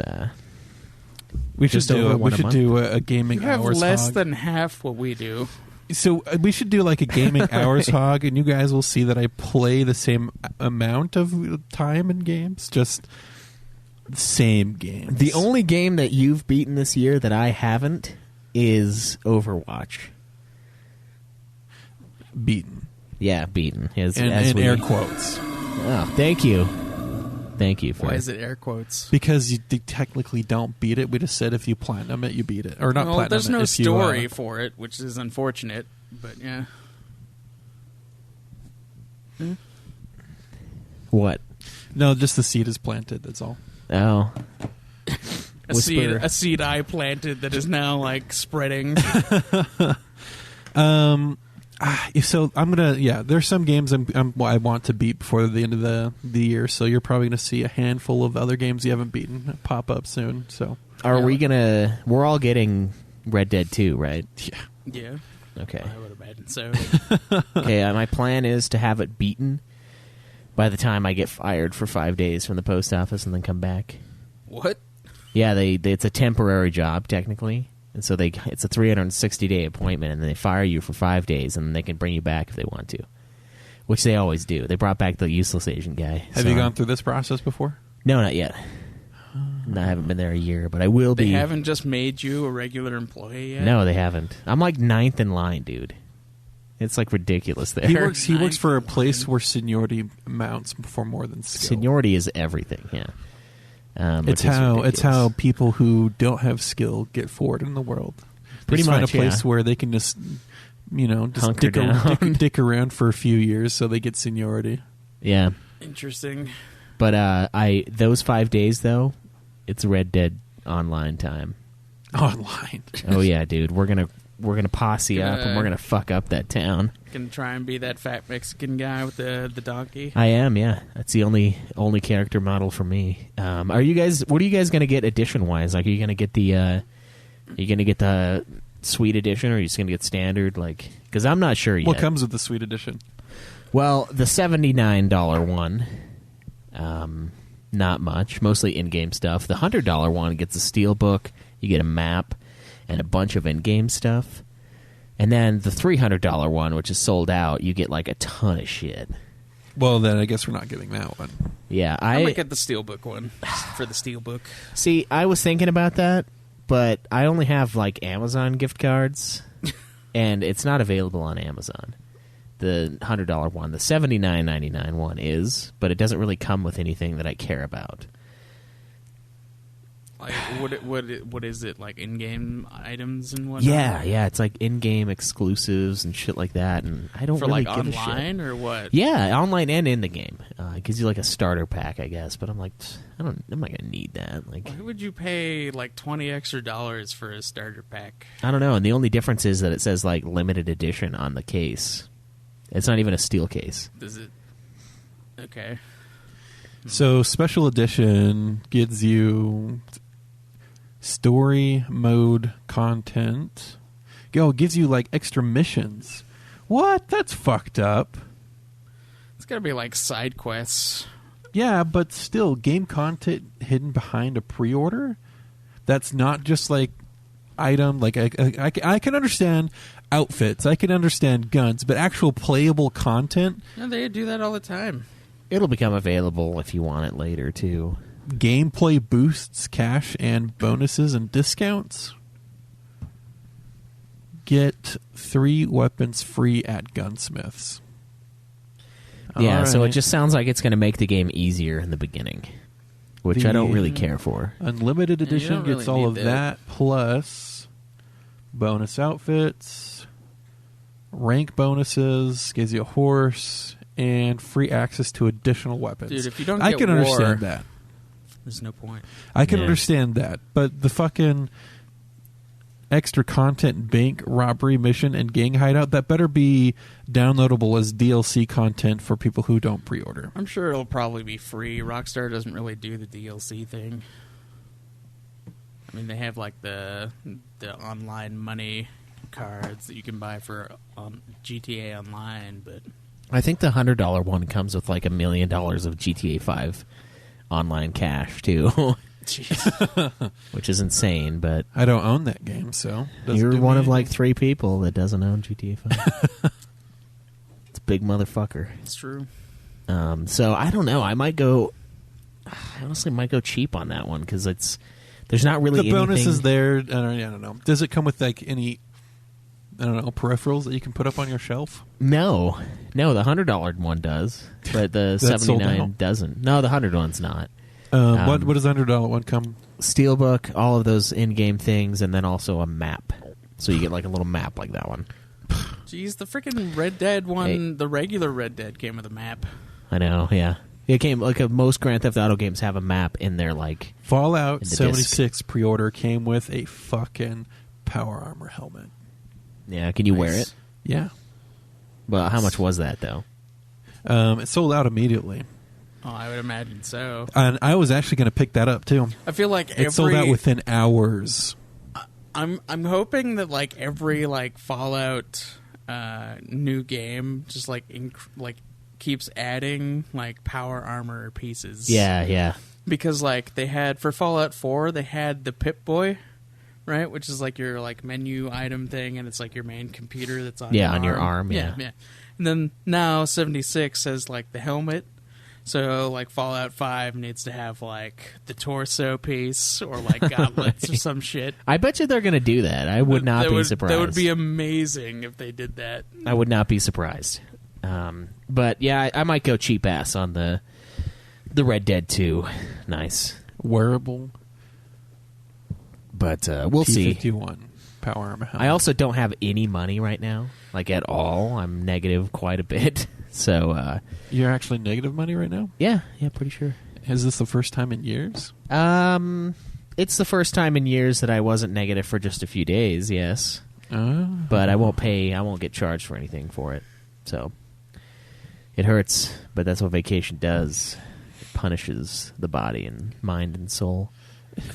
We should
just over one a month.
do a gaming
You have
hours
less
hog.
than half what we do.
So we should do like a gaming hours hog, and you guys will see that I play the same amount of time in games, just the same games.
the only game that you've beaten this year that I haven't is Overwatch.
beaten
Yeah, beaten. As
in
we,
air quotes
Oh, thank you. Thank you for
Why is it air quotes?
because you technically don't beat it. We just said if you platinum it, you beat it, or not
Well,
platinum.
there's
it,
no
if you,
story for it, which is unfortunate. But yeah,
What?
No, just the seed is planted. That's all.
Oh.
a seed I planted that is now like spreading.
So I'm gonna there's some games I want to beat before the end of the year. So you're probably gonna see a handful of other games you haven't beaten pop up soon. So
Are we gonna... We're all getting Red Dead 2, right?
yeah,
Yeah,
Okay.
I would imagine so.
Okay, my plan is to have it beaten by the time I get fired for 5 days from the post office and then come back.
What?
Yeah, it's a temporary job, technically. And so it's a 360-day appointment, and then they fire you for 5 days, and then they can bring you back if they want to, which they always do. They brought back the useless Asian guy.
have you gone through this process before?
No, not yet. No, I haven't been there a year, but I will
They
be.
haven't just made you a regular employee yet?
No, they haven't. I'm like 9th in line, dude. It's like ridiculous there.
He works for a place where seniority amounts for more than skill.
Seniority is everything, yeah.
It's how people who don't have skill get forward in the world.
Pretty
Just find
much,
a place
yeah.
where they can just
Hunker down.
dick around for a few years so they get seniority.
Yeah.
Interesting.
But those 5 days, though, it's Red Dead Online time.
Online.
Oh, yeah, dude. We're gonna posse up, and we're going to fuck up that town.
Can try and be that fat Mexican guy with the donkey.
I am, yeah. That's the only character model for me. What are you guys going to get edition-wise? Like, are you going to get the Sweet Edition, or are you just going to get standard? Like, because I'm not sure yet.
What comes with the Sweet Edition?
Well, the $79 one, not much. Mostly in-game stuff. The $100 one gets a steelbook. You get a map and a bunch of in-game stuff. And then the $300 one, which is sold out, you get like a ton of shit.
Well, then I guess we're not getting that one.
Yeah,
I might get the steelbook one for the steelbook.
See, I was thinking about that, but I only have like Amazon gift cards, and it's not available on Amazon. The $100 one, the $79.99 one is, but it doesn't really come with anything that I care about.
Like, what is it, like in-game items and whatnot?
Yeah, it's like in-game exclusives and shit like that, and I don't
For
really
like
give a shit.
online or what?
Yeah, online and in the game. It gives you like a starter pack, I guess, but I'm like, I'm not gonna need that. Like,
Why would you pay like $20 extra for a starter pack?
I don't know. And the only difference is that it says like limited edition on the case. It's not even a steel case.
Does it? Okay.
So Special Edition gives you story mode content. It gives you like extra missions. What? That's fucked up.
It's gotta be like side quests.
Yeah, but still, game content hidden behind a pre-order? That's not just like item. Like I can understand outfits. I can understand guns, but actual playable content?
No, they do that all the time.
It'll become available if you want it later too.
Gameplay boosts, cash, and bonuses and discounts. Get 3 weapons free at gunsmiths.
Yeah, so it
Alright.
just sounds like it's going to make the game easier in the beginning, which I don't really care for.
Unlimited
Yeah, you
edition
don't
gets
really
all
need
of that plus bonus outfits, rank bonuses, gives you a horse, and free access to additional weapons.
Dude, if you don't
I
get
can
war,
understand that.
there's no point.
I can
Yeah.
understand that, but the fucking extra content, bank robbery mission, and gang hideout, that better be downloadable as DLC content for people who don't pre-order.
I'm sure it'll probably be free. Rockstar doesn't really do the DLC thing. I mean, they have like the online money cards that you can buy for GTA Online, but
I think the $100 one comes with like $1 million of GTA 5 online cash too,
jeez.
which is insane. But
I don't own that game, so doesn't
you're
do
one
me
of like
anything.
3 people that doesn't own GTA 5. It's a big motherfucker.
It's true.
So I don't know. I honestly might go cheap on that one because there's not really
The bonus
anything.
is there. I don't know. Does it come with like any, I don't know, peripherals that you can put up on your shelf?
No, the $100 one does, but the
That's sold
$79
out.
doesn't. No, the $100 one's not.
What does the $100 one come?
Steelbook, all of those in-game things, and then also a map. So you get like a little map like that one.
Jeez, the freaking Red Dead one,
Hey.
the regular Red Dead came with a map.
I know, yeah. It came like most Grand Theft Auto games have a map in there, like
Fallout
In the
76 pre-order came with a fucking power armor helmet.
yeah. Can you wear
Nice.
it?
Yeah.
Well, how much was that though?
It sold out immediately.
Oh, I would imagine so.
And I was actually going to pick that up too.
I feel like
It sold out within hours.
I'm hoping that like every like Fallout new game just like keeps adding like power armor pieces.
Yeah.
Because like they had for Fallout 4, they had the Pip-Boy, right, which is like your like menu item thing, and it's like your main computer that's on
Yeah,
your
on your arm, yeah.
And then now 76 has like the helmet. So like Fallout 5 needs to have like the torso piece or like gauntlets or some shit.
I bet you they're going to do that. I would not be surprised.
That would be amazing if they did that.
I would not be surprised. But yeah, I might go cheap ass on the Red Dead 2. Nice.
Wearable
But we'll see.
P51 power armor helmet.
I also don't have any money right now, like at all. I'm negative quite a bit. So
You're actually negative money right now?
yeah, pretty sure.
Is this the first time in years?
It's the first time in years that I wasn't negative for just a few days. Yes,
Oh.
but I won't get charged for anything for it. So it hurts, but that's what vacation does. It punishes the body and mind and soul.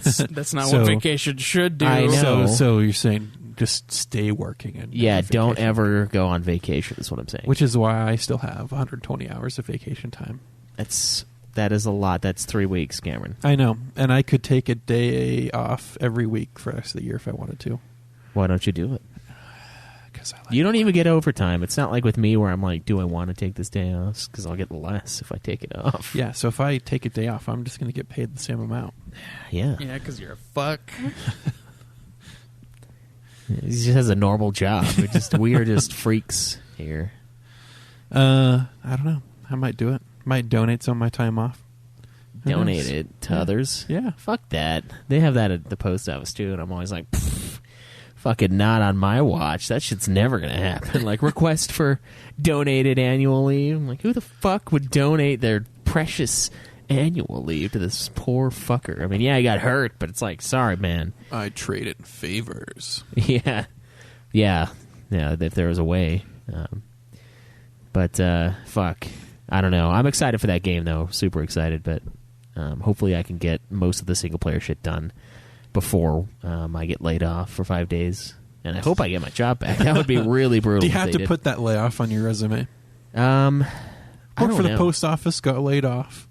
That's not
So-
what vacation should do.
I know.
So you're saying just stay working and
Yeah,
have
don't
vacation.
ever go on vacation. Is what I'm saying.
Which is why I still have 120 hours of vacation time.
That is a lot. That's 3 weeks, Cameron.
I know, and I could take a day off every week for the rest of the year if I wanted to.
Why don't you do it?
Because I like
You don't even get overtime. It's not like with me where I'm like, do I want to take this day off? Because I'll get less if I take it off.
Yeah, so if I take a day off, I'm just going to get paid the same amount.
Yeah.
Yeah, because you're a fuck.
He just has a normal job. We are just freaks here.
I don't know. I might do it. Might donate some of my time off. Who
Donate
knows?
it to others.
Yeah.
Fuck that. They have that at the post office too, and I'm always like, pfft, fucking not on my watch. That shit's never gonna happen. Like request for donated annual leave. I'm like, who the fuck would donate their precious annual leave to this poor fucker? I mean, yeah, he got hurt, but it's like, sorry, man.
I trade it in favors.
Yeah. If there was a way, but fuck, I don't know. I'm excited for that game though, super excited. But hopefully, I can get most of the single player shit done before I get laid off for 5 days, and I hope I get my job back. That would be really brutal.
Do you
if
have
they
to
did.
put that layoff on your resume?
I
Work
don't
for the
know.
post office, got laid off.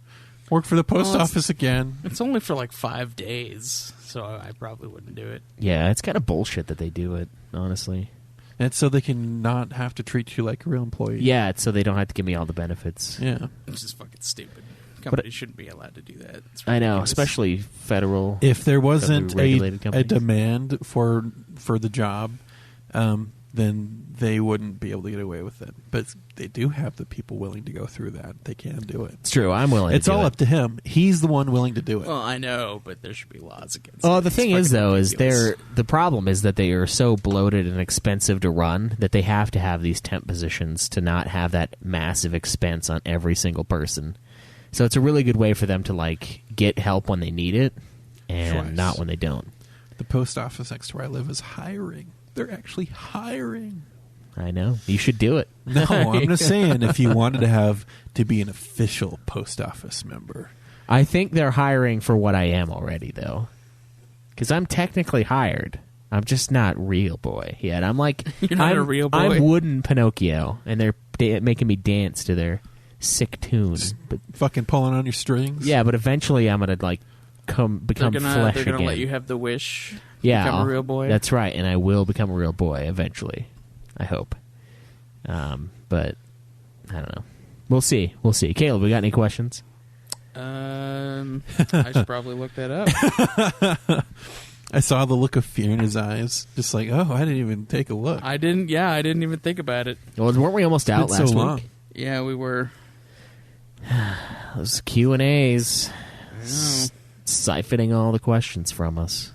Work for the post
Well, it's-
office again.
It's only for like 5 days, so I probably wouldn't do it.
Yeah, it's kind of bullshit that they do it. Honestly,
And it's so they can not have to treat you like a real employee.
yeah, it's so they don't have to give me all the benefits.
Yeah.
It's just fucking stupid. Companies shouldn't be allowed to do that. It's
I know,
ridiculous.
especially federal.
If there wasn't
regulated
a
companies.
demand for the job, then they wouldn't be able to get away with it. But they do have the people willing to go through that. They can do it.
It's true. I'm willing.
It's
to do
all
it.
up to him. He's the one willing to do it.
Well, I know, but there should be laws against
Oh,
it.
the
It's
thing is,
fucking
though, is
ridiculous.
the problem is that they are so bloated and expensive to run that they have to have these temp positions to not have that massive expense on every single person. So it's a really good way for them to like get help when they need it and
Schweiss.
not when they don't.
The post office next to where I live is hiring. They're actually hiring.
I know. You should do it.
No, I'm just saying if you wanted to be an official post office member.
I think they're hiring for what I am already, though. Because I'm technically hired. I'm just not real boy yet. I'm like...
You're not a real boy.
I'm wooden Pinocchio, and they're making me dance to their sick tune. But
Fucking pulling on your strings.
yeah, but eventually I'm going to like become flesh
They're gonna
again.
let you have the wish.
Yeah,
become a real boy.
That's right, and I will become a real boy eventually. I hope. But I don't know. We'll see. Caleb, we got any questions?
I should probably look that up.
I saw the look of fear in his eyes. Just like, oh, I didn't even take a look.
I didn't even think about it.
Well, weren't we almost out
It's been
last
so
week?
long.
Yeah, we were.
Those Q&As.
I know.
Siphoning all the questions from us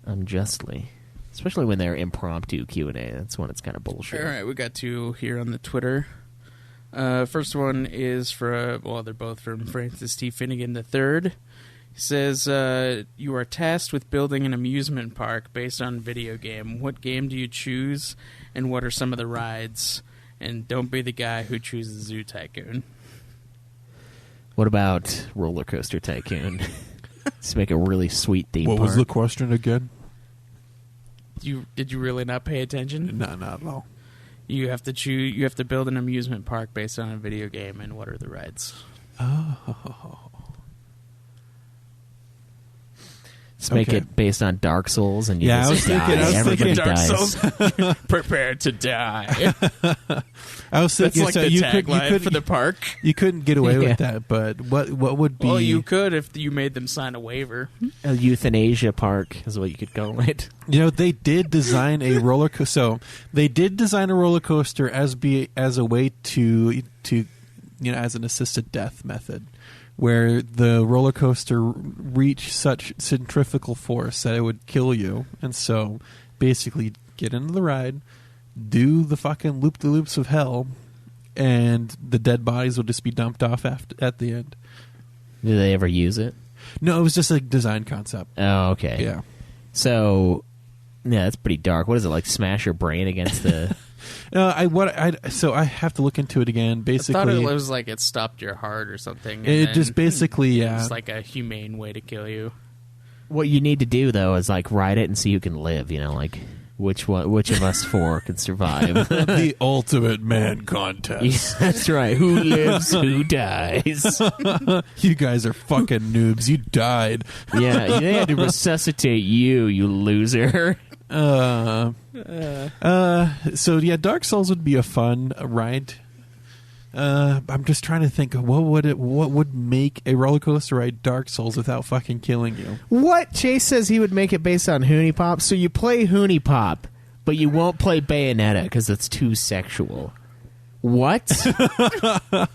unjustly, especially when they're impromptu Q&A. That's when it's kind of bullshit.
All right, we got two here on the Twitter. First one is they're both from Francis T. Finnegan III. He says, you are tasked with building an amusement park based on video game. What game do you choose, and what are some of the rides? And don't be the guy who chooses Zoo Tycoon.
What about Roller Coaster Tycoon? Let's make a really sweet theme
What
park.
was the question again?
Did you really not pay attention?
No, not at all.
You have to choose. You have to build an amusement park based on a video game, and what are the rides?
Let's make
Okay.
it based on Dark Souls, and you
Yeah, I
just
was thinking-
die.
I was
Everybody
thinking
dies.
Souls. Prepare to die.
I was
That's
thinking
like
so
the
you
tagline for the park.
You couldn't get away
Yeah.
with that, but what would be?
Well, you could if you made them sign a waiver.
A euthanasia park is what you could call it.
You know, they did design a roller coaster. So they did design a roller coaster as a way to as an assisted death method, where the roller coaster reached such centrifugal force that it would kill you, and so basically get into the ride, do the fucking loop-de-loops of hell, and the dead bodies will just be dumped off at the end.
Do they ever use it?
No, it was just a design concept.
Oh, okay.
Yeah.
So, yeah, that's pretty dark. What is it, like smash your brain against the...
So I have to look into it again. Basically,
I thought it was like it stopped your heart or something. and
It
then
just basically, yeah.
It's like a humane way to kill you.
What you need to do, though, is like ride it and see who can live, like which of us four can survive.
the ultimate man contest.
Yeah, that's right. Who lives, who dies.
You guys are fucking noobs. You died.
Yeah, they had to resuscitate you loser.
So yeah, Dark Souls would be a fun ride. I'm just trying to think of what would make a roller coaster ride Dark Souls without fucking killing you.
What? Chase says he would make it based on Hoonie Pop, so you play Hoonie Pop, but you won't play Bayonetta because it's too sexual. What?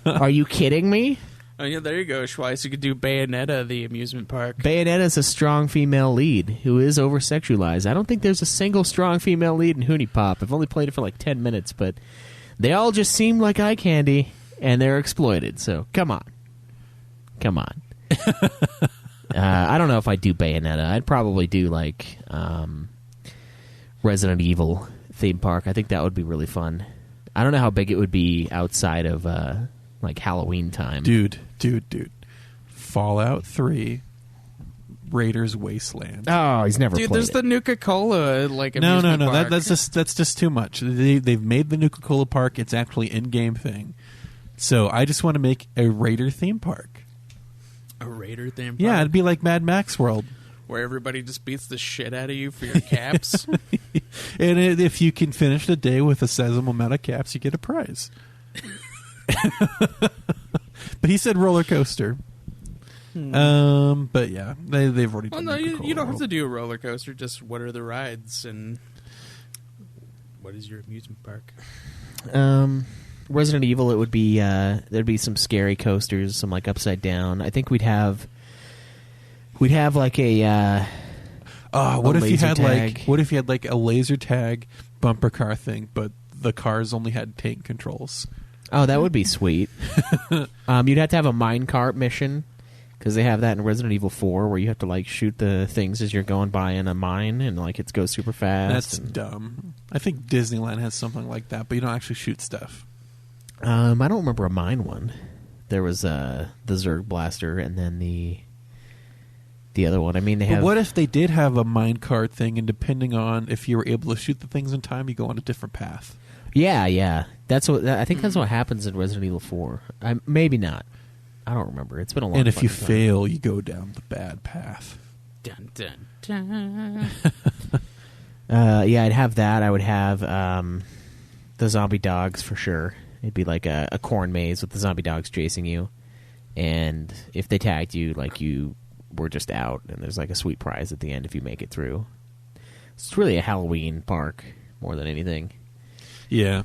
Are you kidding me?
Oh yeah, there you go, Schweiss. You could do Bayonetta, the amusement park.
Bayonetta's a strong female lead who is over-sexualized. I don't think there's a single strong female lead in Hoonie Pop. I've only played it for like 10 minutes, but they all just seem like eye candy, and they're exploited. So, come on. I don't know if I'd do Bayonetta. I'd probably do, like, Resident Evil theme park. I think that would be really fun. I don't know how big it would be outside of, like, Halloween time.
Dude. Fallout 3, Raiders Wasteland.
Oh, he's never
Dude,
played
there's
it.
the Nuka-Cola
No.
amusement park.
That's just too much. They've made the Nuka-Cola park. It's actually in-game thing. So I just want to make a Raider theme park.
A Raider theme park.
Yeah, it'd be like Mad Max World.
Where everybody just beats the shit out of you for your caps.
And if you can finish the day with a sizable amount of caps, you get a prize. But he said roller coaster. But yeah, they've already
Well,
done
no, you
Nuka-Cola
don't have
World.
to do a roller coaster. Just what are the rides and what is your amusement park?
Resident Evil, it would be there'd be some scary coasters, some like upside down. I think we'd have like a
What if you
laser
had
tag.
like a laser tag bumper car thing, but the cars only had tank controls?
oh, that would be sweet. You'd have to have a minecart mission Because they have that in Resident Evil 4 where you have to like shoot the things as you're going by in a mine and like it goes super fast.
That's dumb. I think Disneyland has something like that, but you don't actually shoot stuff.
I don't remember a mine one. There was the Zerg Blaster and then the other one. I mean, they
But
have.
what if they did have a minecart thing, and depending on if you were able to shoot the things in time, you go on a different path?
Yeah. That's what I think. That's what happens in Resident Evil 4. Maybe not. I don't remember. It's been a long.
And if you
fucking time.
fail, you go down the bad path.
Dun, dun, dun.
Yeah, I'd have that. I would have the zombie dogs for sure. It'd be like a corn maze with the zombie dogs chasing you, and if they tagged you, like you were just out, and there's like a sweet prize at the end if you make it through. It's really a Halloween park more than anything.
Yeah.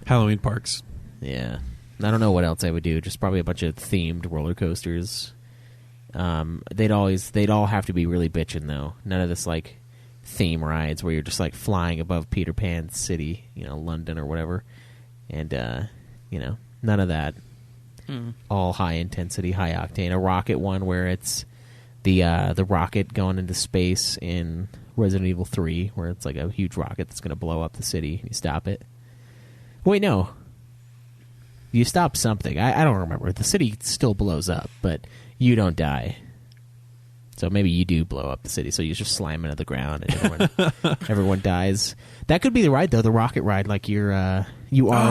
Halloween parks.
Yeah. I don't know what else I would do. Just probably a bunch of themed roller coasters. They'd all have to be really bitchin' though. None of this like theme rides where you're just like flying above Peter Pan's city, London or whatever. And none of that. All high intensity, high octane. A rocket one where it's the rocket going into space in Resident Evil 3, where it's like a huge rocket that's going to blow up the city. You stop it. Wait, no. You stop something. I don't remember. The city still blows up, but you don't die. So maybe you do blow up the city. So you just slam into the ground and everyone dies. That could be the ride, though. The rocket ride, like you are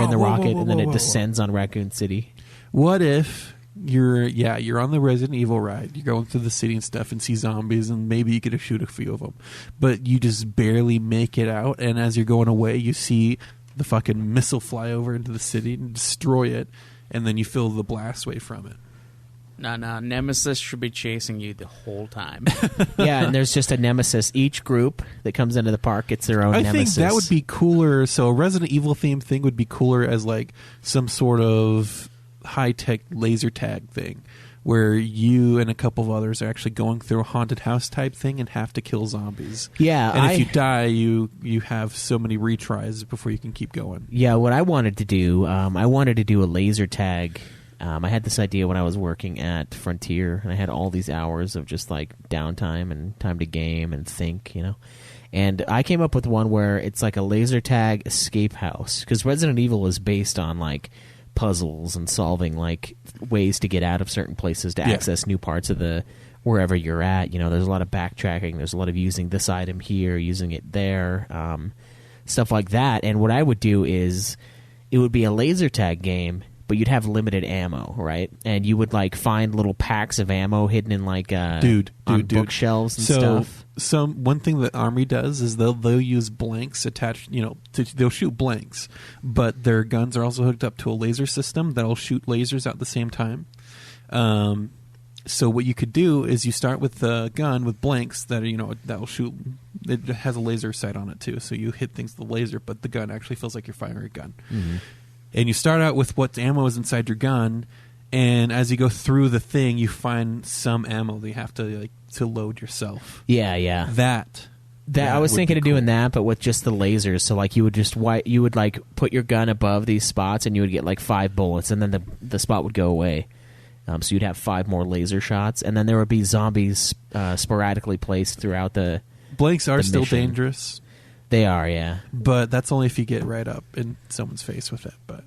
in the rocket, and then it descends on Raccoon City.
What if you're on the Resident Evil ride, you're going through the city and stuff and see zombies, and maybe you get to shoot a few of them, but you just barely make it out, and as you're going away, you see the fucking missile fly over into the city and destroy it, and then you feel the blast wave from it.
No, Nemesis should be chasing you the whole time.
Yeah, and there's just a nemesis. Each group that comes into the park gets their own nemesis.
I think that would be cooler. So a Resident Evil themed thing would be cooler as like some sort of high-tech laser tag thing where you and a couple of others are actually going through a haunted house type thing and have to kill zombies.
Yeah,
and if you die, you have so many retries before you can keep going.
Yeah, what I wanted to do, I wanted to do a laser tag. I had this idea when I was working at Frontier, and I had all these hours of just like downtime and time to game and think, And I came up with one where it's like a laser tag escape house, because Resident Evil is based on like puzzles and solving like ways to get out of certain places to access new parts of the wherever you're at. There's a lot of backtracking. There's a lot of using this item here, using it there, stuff like that. And what I would do is it would be a laser tag game, but you'd have limited ammo, right? And you would like find little packs of ammo hidden in like on bookshelves and stuff.
So one thing that Armory does is they'll use blanks attached, they'll shoot blanks, but their guns are also hooked up to a laser system that'll shoot lasers out at the same time. So what you could do is you start with the gun with blanks that are, that'll shoot. It has a laser sight on it too, so you hit things with the laser, but the gun actually feels like you're firing a gun. Mm-hmm. And you start out with what ammo is inside your gun, and as you go through the thing, you find some ammo that you have to load yourself.
Yeah.
That
I was thinking of
cool.
doing that, but with just the lasers. So like you would like put your gun above these spots, and you would get like 5 bullets, and then the spot would go away. So you'd have 5 more laser shots, and then there would be zombies sporadically placed throughout the.
Blanks are still
mission.
dangerous.
They are, yeah.
But that's only if you get right up in someone's face with it. But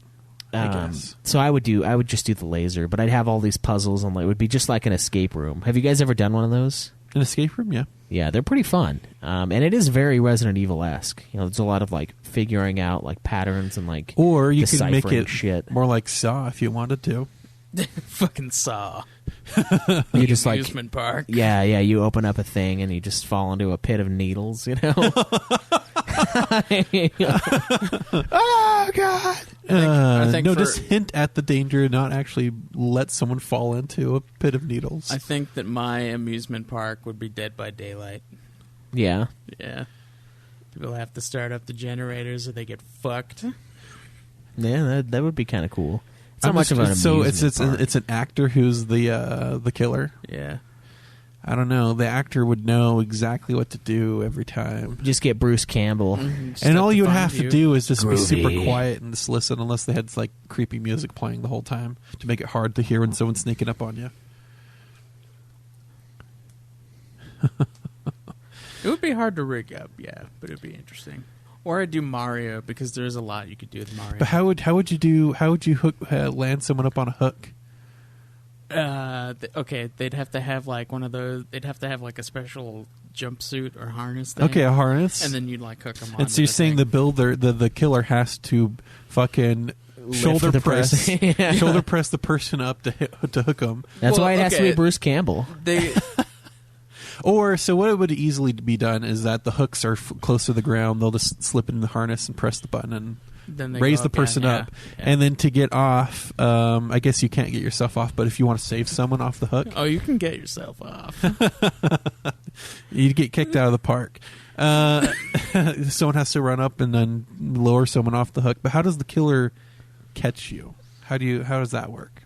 I guess.
So I would just do the laser, but I'd have all these puzzles, and it would be just like an escape room. Have you guys ever done one of those?
An escape room, yeah.
Yeah, they're pretty fun, and it is very Resident Evil-esque. There's a lot of like figuring out like patterns and like
or you can make
deciphering
it
shit.
more like Saw if you wanted to.
Fucking Saw.
You just like
amusement park.
Yeah. You open up a thing and you just fall into a pit of needles. Oh God!
I think
just hint at the danger, not actually let someone fall into a pit of needles.
I think that my amusement park would be Dead by Daylight.
Yeah.
Yeah. People have to start up the generators or they get fucked.
Yeah, that would be kind of cool. It's not much of an amusement park.
It's an actor who's the killer.
Yeah.
I don't know. The actor would know exactly what to do every time.
Just get Bruce Campbell.
And all you would have to do is just be
Groovy.
super quiet and just listen, unless they had like creepy music playing the whole time to make it hard to hear when someone's sneaking up on you.
It would be hard to rig up, yeah, but it'd be interesting. Or I'd do Mario because there's a lot you could do with Mario.
But how would you hook land someone up on a hook?
Okay, they'd have to have like one of those. They'd have to have like a special jumpsuit or harness thing.
Okay, a harness.
And then you'd like hook them on.
And so you're saying the builder, the killer has to fucking shoulder press,
Yeah.
shoulder press the person up to hook them.
That's
Well,
why it has to
okay.
be Bruce Campbell.
They
Or so what would easily be done is that the hooks are close to the ground. They'll just slip it in the harness and press the button and
then they
raise
go
the person
yeah,
up.
yeah.
And then to get off, I guess you can't get yourself off, but if you want to save someone off the hook,
Oh, you can get yourself off.
you'd get kicked out of the park. Someone has to run up and then lower someone off the hook. But how does the killer catch you? How does that work?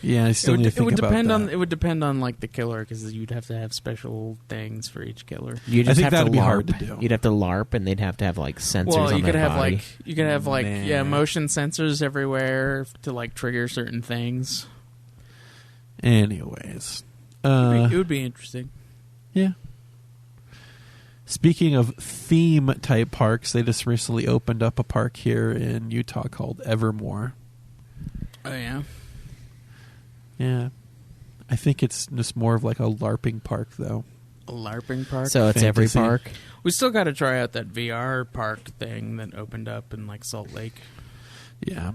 Yeah, I still need to think about that.
It would depend on like the killer because you'd have to have special things for each killer.
You just
think
have to
that'd be
LARP.
hard to do.
You'd have to LARP, and they'd have to have like sensors
Well,
on
you
their
could have
body.
yeah,
Man.
motion sensors everywhere to like trigger certain things.
Anyways,
It would be interesting.
yeah. Speaking of theme type parks, they just recently opened up a park here in Utah called Evermore.
Oh yeah.
Yeah, I think it's just more of like a LARPing park, though.
A LARPing park.
So it's every
Fantasy.
park.
We still got to try out that VR park thing that opened up in like Salt Lake.
Yeah.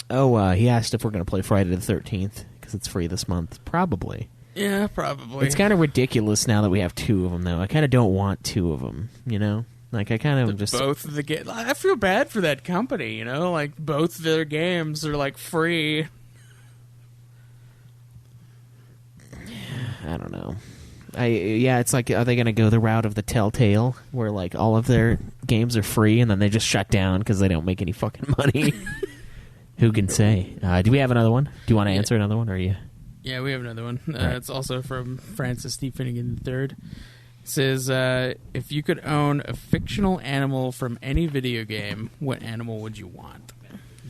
Oh, he asked if we're going to play Friday the 13th because it's free this month. Probably.
Yeah, probably.
It's kind of ridiculous now that we have two of them, though. I kind of don't want two of them, you know? Like, I kind of just...
both of the games. I feel bad for that company, you know? Like, both their games are like free.
I don't know. It's like, are they going to go the route of the Telltale, where like all of their games are free and then they just shut down because they don't make any fucking money? Who can say? Do we have another one? Do you want to answer another one, or you?
Yeah, we have another one.
Right.
It's also from Francis T. Finnegan III. It says, if you could own a fictional animal from any video game, what animal would you want?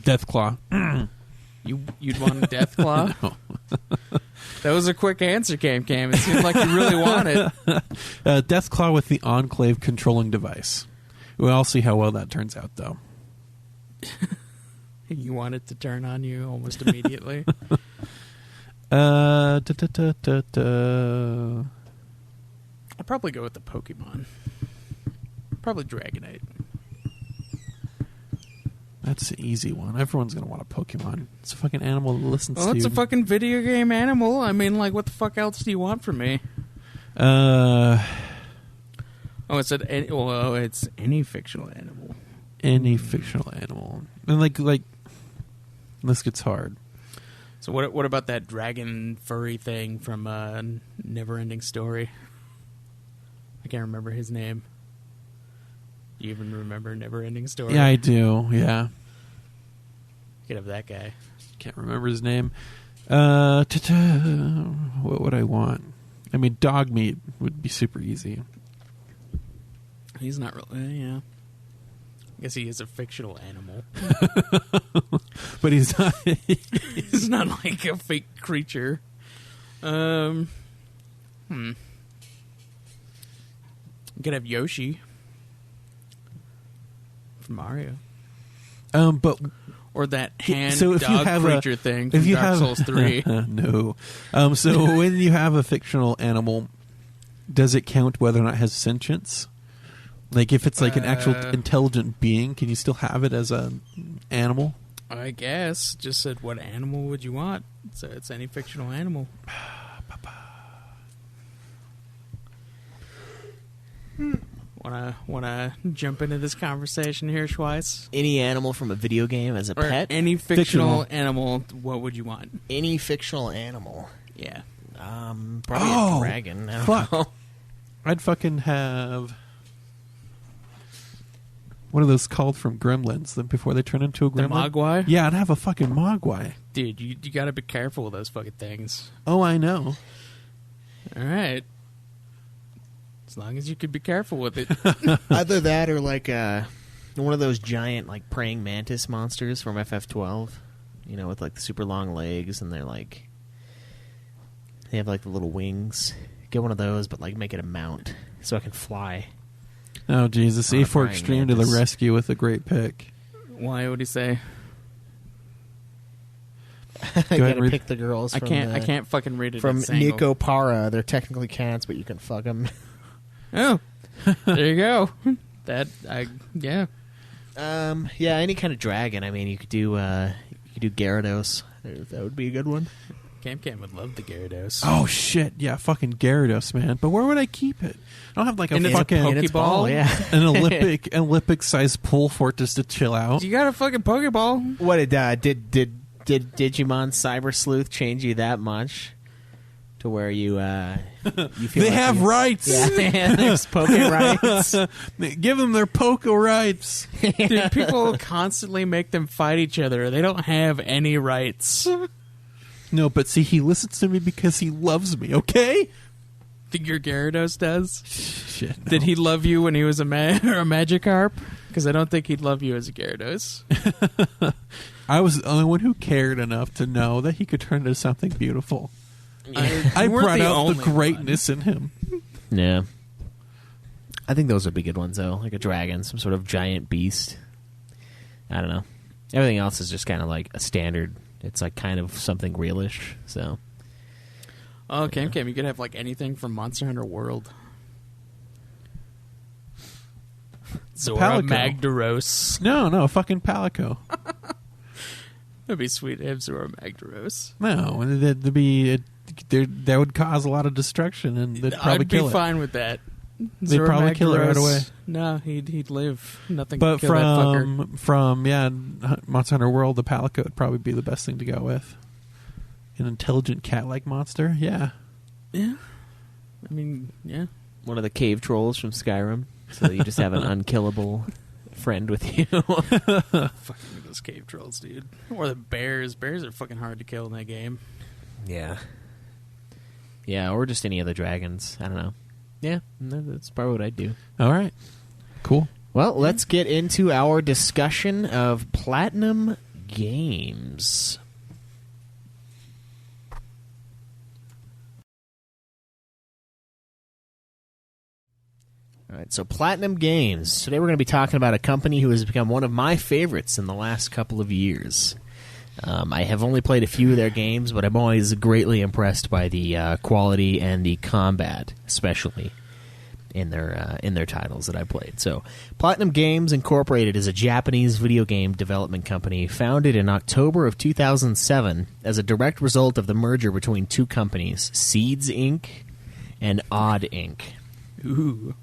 Deathclaw.
You'd want a Deathclaw?
No.
That was a quick answer, Cam. It seemed like you really want it.
Deathclaw with the Enclave controlling device. We'll see how well that turns out, though.
You want it to turn on you almost immediately.
Uh,
I'd probably go with the Pokemon. Probably Dragonite.
That's an easy one. Everyone's going to want a Pokemon. It's a fucking animal that listens
Well,
to
it's
you.
a fucking video game animal. I mean, like, what the fuck else do you want from me?
Uh,
Oh, it said, it's any fictional animal.
any fictional animal. And like, this gets hard.
So what about that dragon furry thing from Neverending Story? I can't remember his name. Do you even remember Neverending Story?
Yeah, I do. Yeah.
You could have that guy.
Can't remember his name. What would I want? I mean, dog meat would be super easy.
He's not really, yeah. I guess he is a fictional animal.
But he's not.
He's not like a fake creature. You could have Yoshi from Mario.
But
Or that hand
so if you
dog
have
creature thing from Dark Souls 3.
No. So when you have a fictional animal, does it count whether or not it has sentience? Like if it's like an actual intelligent being, can you still have it as an animal?
I guess. Just said, what animal would you want? So it's any fictional animal. Wanna jump into this conversation here, Schweiss?
Any animal from a video game as a
Or
pet?
any fictional animal, what would you want?
Any fictional animal?
Yeah.
Probably a dragon. I don't
fuck.
know.
I'd fucking have... What are those called from Gremlins? Before they turn into a
The
gremlin?
Mogwai?
Yeah, I'd have a fucking Mogwai.
Dude, you gotta be careful with those fucking things.
Oh, I know.
Alright. As long as you could be careful with it.
Either that or like one of those giant like praying mantis monsters from FF12. you know, with like the super long legs, and they have like the little wings. Get one of those, but like make it a mount so I can fly.
Oh Jesus!
On a
E4
flying
Extreme to the
mantis.
rescue with a great pick.
Why would he say?
I
ahead
gotta
and read-
pick the girls.
I
from
can't.
the-
I can't fucking read it.
From
at this angle.
Nico Para. They're technically cats, but you can fuck them.
Oh, there you go. Yeah.
Yeah, any kind of dragon. I mean, you could do Gyarados. That would be a good one.
Cam would love the Gyarados.
Oh shit! Yeah, fucking Gyarados, man. But where would I keep it? I don't have like a
In its
fucking
Pokeball?
In its ball, yeah.
an Olympic sized pool for it just to chill out.
You got a fucking Pokeball.
What did Digimon Cyber Sleuth change you that much to where you feel
They
like
have
you-
rights.
Yeah, there's Poke rights.
Give them their Poke rights.
Dude, people constantly make them fight each other. They don't have any rights.
No, but see, he listens to me because he loves me. Okay.
Think your Gyarados does?
Shit. no.
Did he love you when he was a Magikarp? Because I don't think he'd love you as a Gyarados.
I was the only one who cared enough to know that he could turn into something beautiful. I
You weren't
brought
the
out
only
the greatness in him.
Yeah. I think those would be good ones, though. Like a dragon, some sort of giant beast. I don't know. Everything else is just kind of like a standard. It's like kind of something realish. So
Oh, Cam, you could have like anything from Monster Hunter World. Zora
Palico.
Magdaros.
No, fucking Palico.
That'd be sweet to have Zora Magdaros.
No, that would cause a lot of destruction, and they'd probably
I'd be
kill it.
fine with that.
They'd
Zora
probably kill it right
Magdaros,
away.
No, he'd live. Nothing
But
could kill that fucker.
from Monster Hunter World, the Palico would probably be the best thing to go with. An intelligent cat-like monster, yeah.
Yeah. I mean, yeah.
one of the cave trolls from Skyrim. So you just have an unkillable friend with you.
Fucking those cave trolls, dude. Or the bears. Bears are fucking hard to kill in that game.
Yeah. Yeah, or just any other dragons. I don't know. Yeah, that's probably what I'd do.
All right, cool.
Well, let's get into our discussion of Platinum Games. All right, so Platinum Games. Today we're going to be talking about a company who has become one of my favorites in the last couple of years. I have only played a few of their games, but I'm always greatly impressed by the quality and the combat, especially in their titles that I played. So, Platinum Games Incorporated is a Japanese video game development company founded in October of 2007 as a direct result of the merger between two companies, Seeds Inc. and Odd Inc.
Ooh.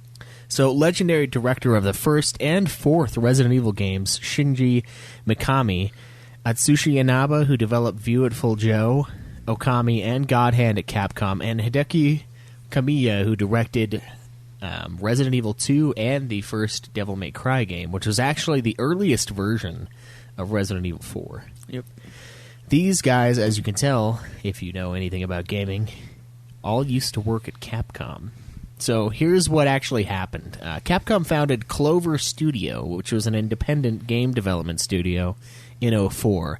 So, legendary director of the first and fourth Resident Evil games, Shinji Mikami, Atsushi Inaba, who developed View at Full Joe, Okami, and God Hand at Capcom, and Hideki Kamiya, who directed Resident Evil 2 and the first Devil May Cry game, which was actually the earliest version of Resident Evil 4.
Yep.
These guys, as you can tell, if you know anything about gaming, all used to work at Capcom. So here's what actually happened. Capcom founded Clover Studio, which was an independent game development studio, in 2004.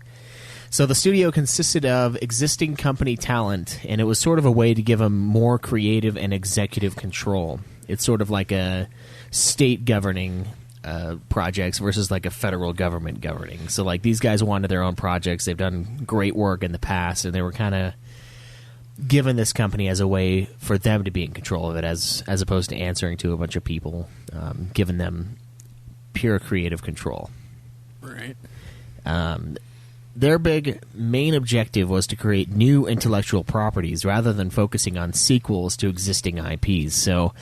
So the studio consisted of existing company talent, and it was sort of a way to give them more creative and executive control. It's sort of like a state governing projects versus like a federal government governing. So like these guys wanted their own projects. They've done great work in the past, and they were kind of given this company as a way for them to be in control of it, as opposed to answering to a bunch of people, giving them pure creative control.
Right.
Their big main objective was to create new intellectual properties rather than focusing on sequels to existing IPs. So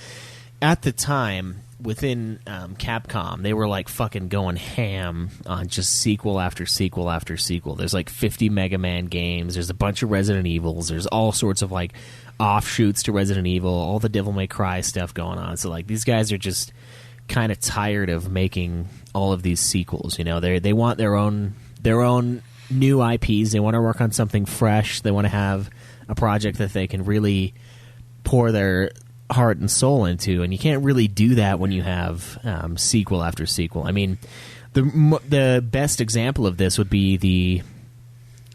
at the time, within Capcom, they were like fucking going ham on just sequel after sequel after sequel. There's like 50 Mega Man games. There's a bunch of Resident Evils. There's all sorts of like offshoots to Resident Evil, all the Devil May Cry stuff going on. So like these guys are just kind of tired of making all of these sequels. You know, they want their own new IPs. They want to work on something fresh. They want to have a project that they can really pour their heart and soul into, and you can't really do that when you have sequel after sequel. I mean, the best example of this would be the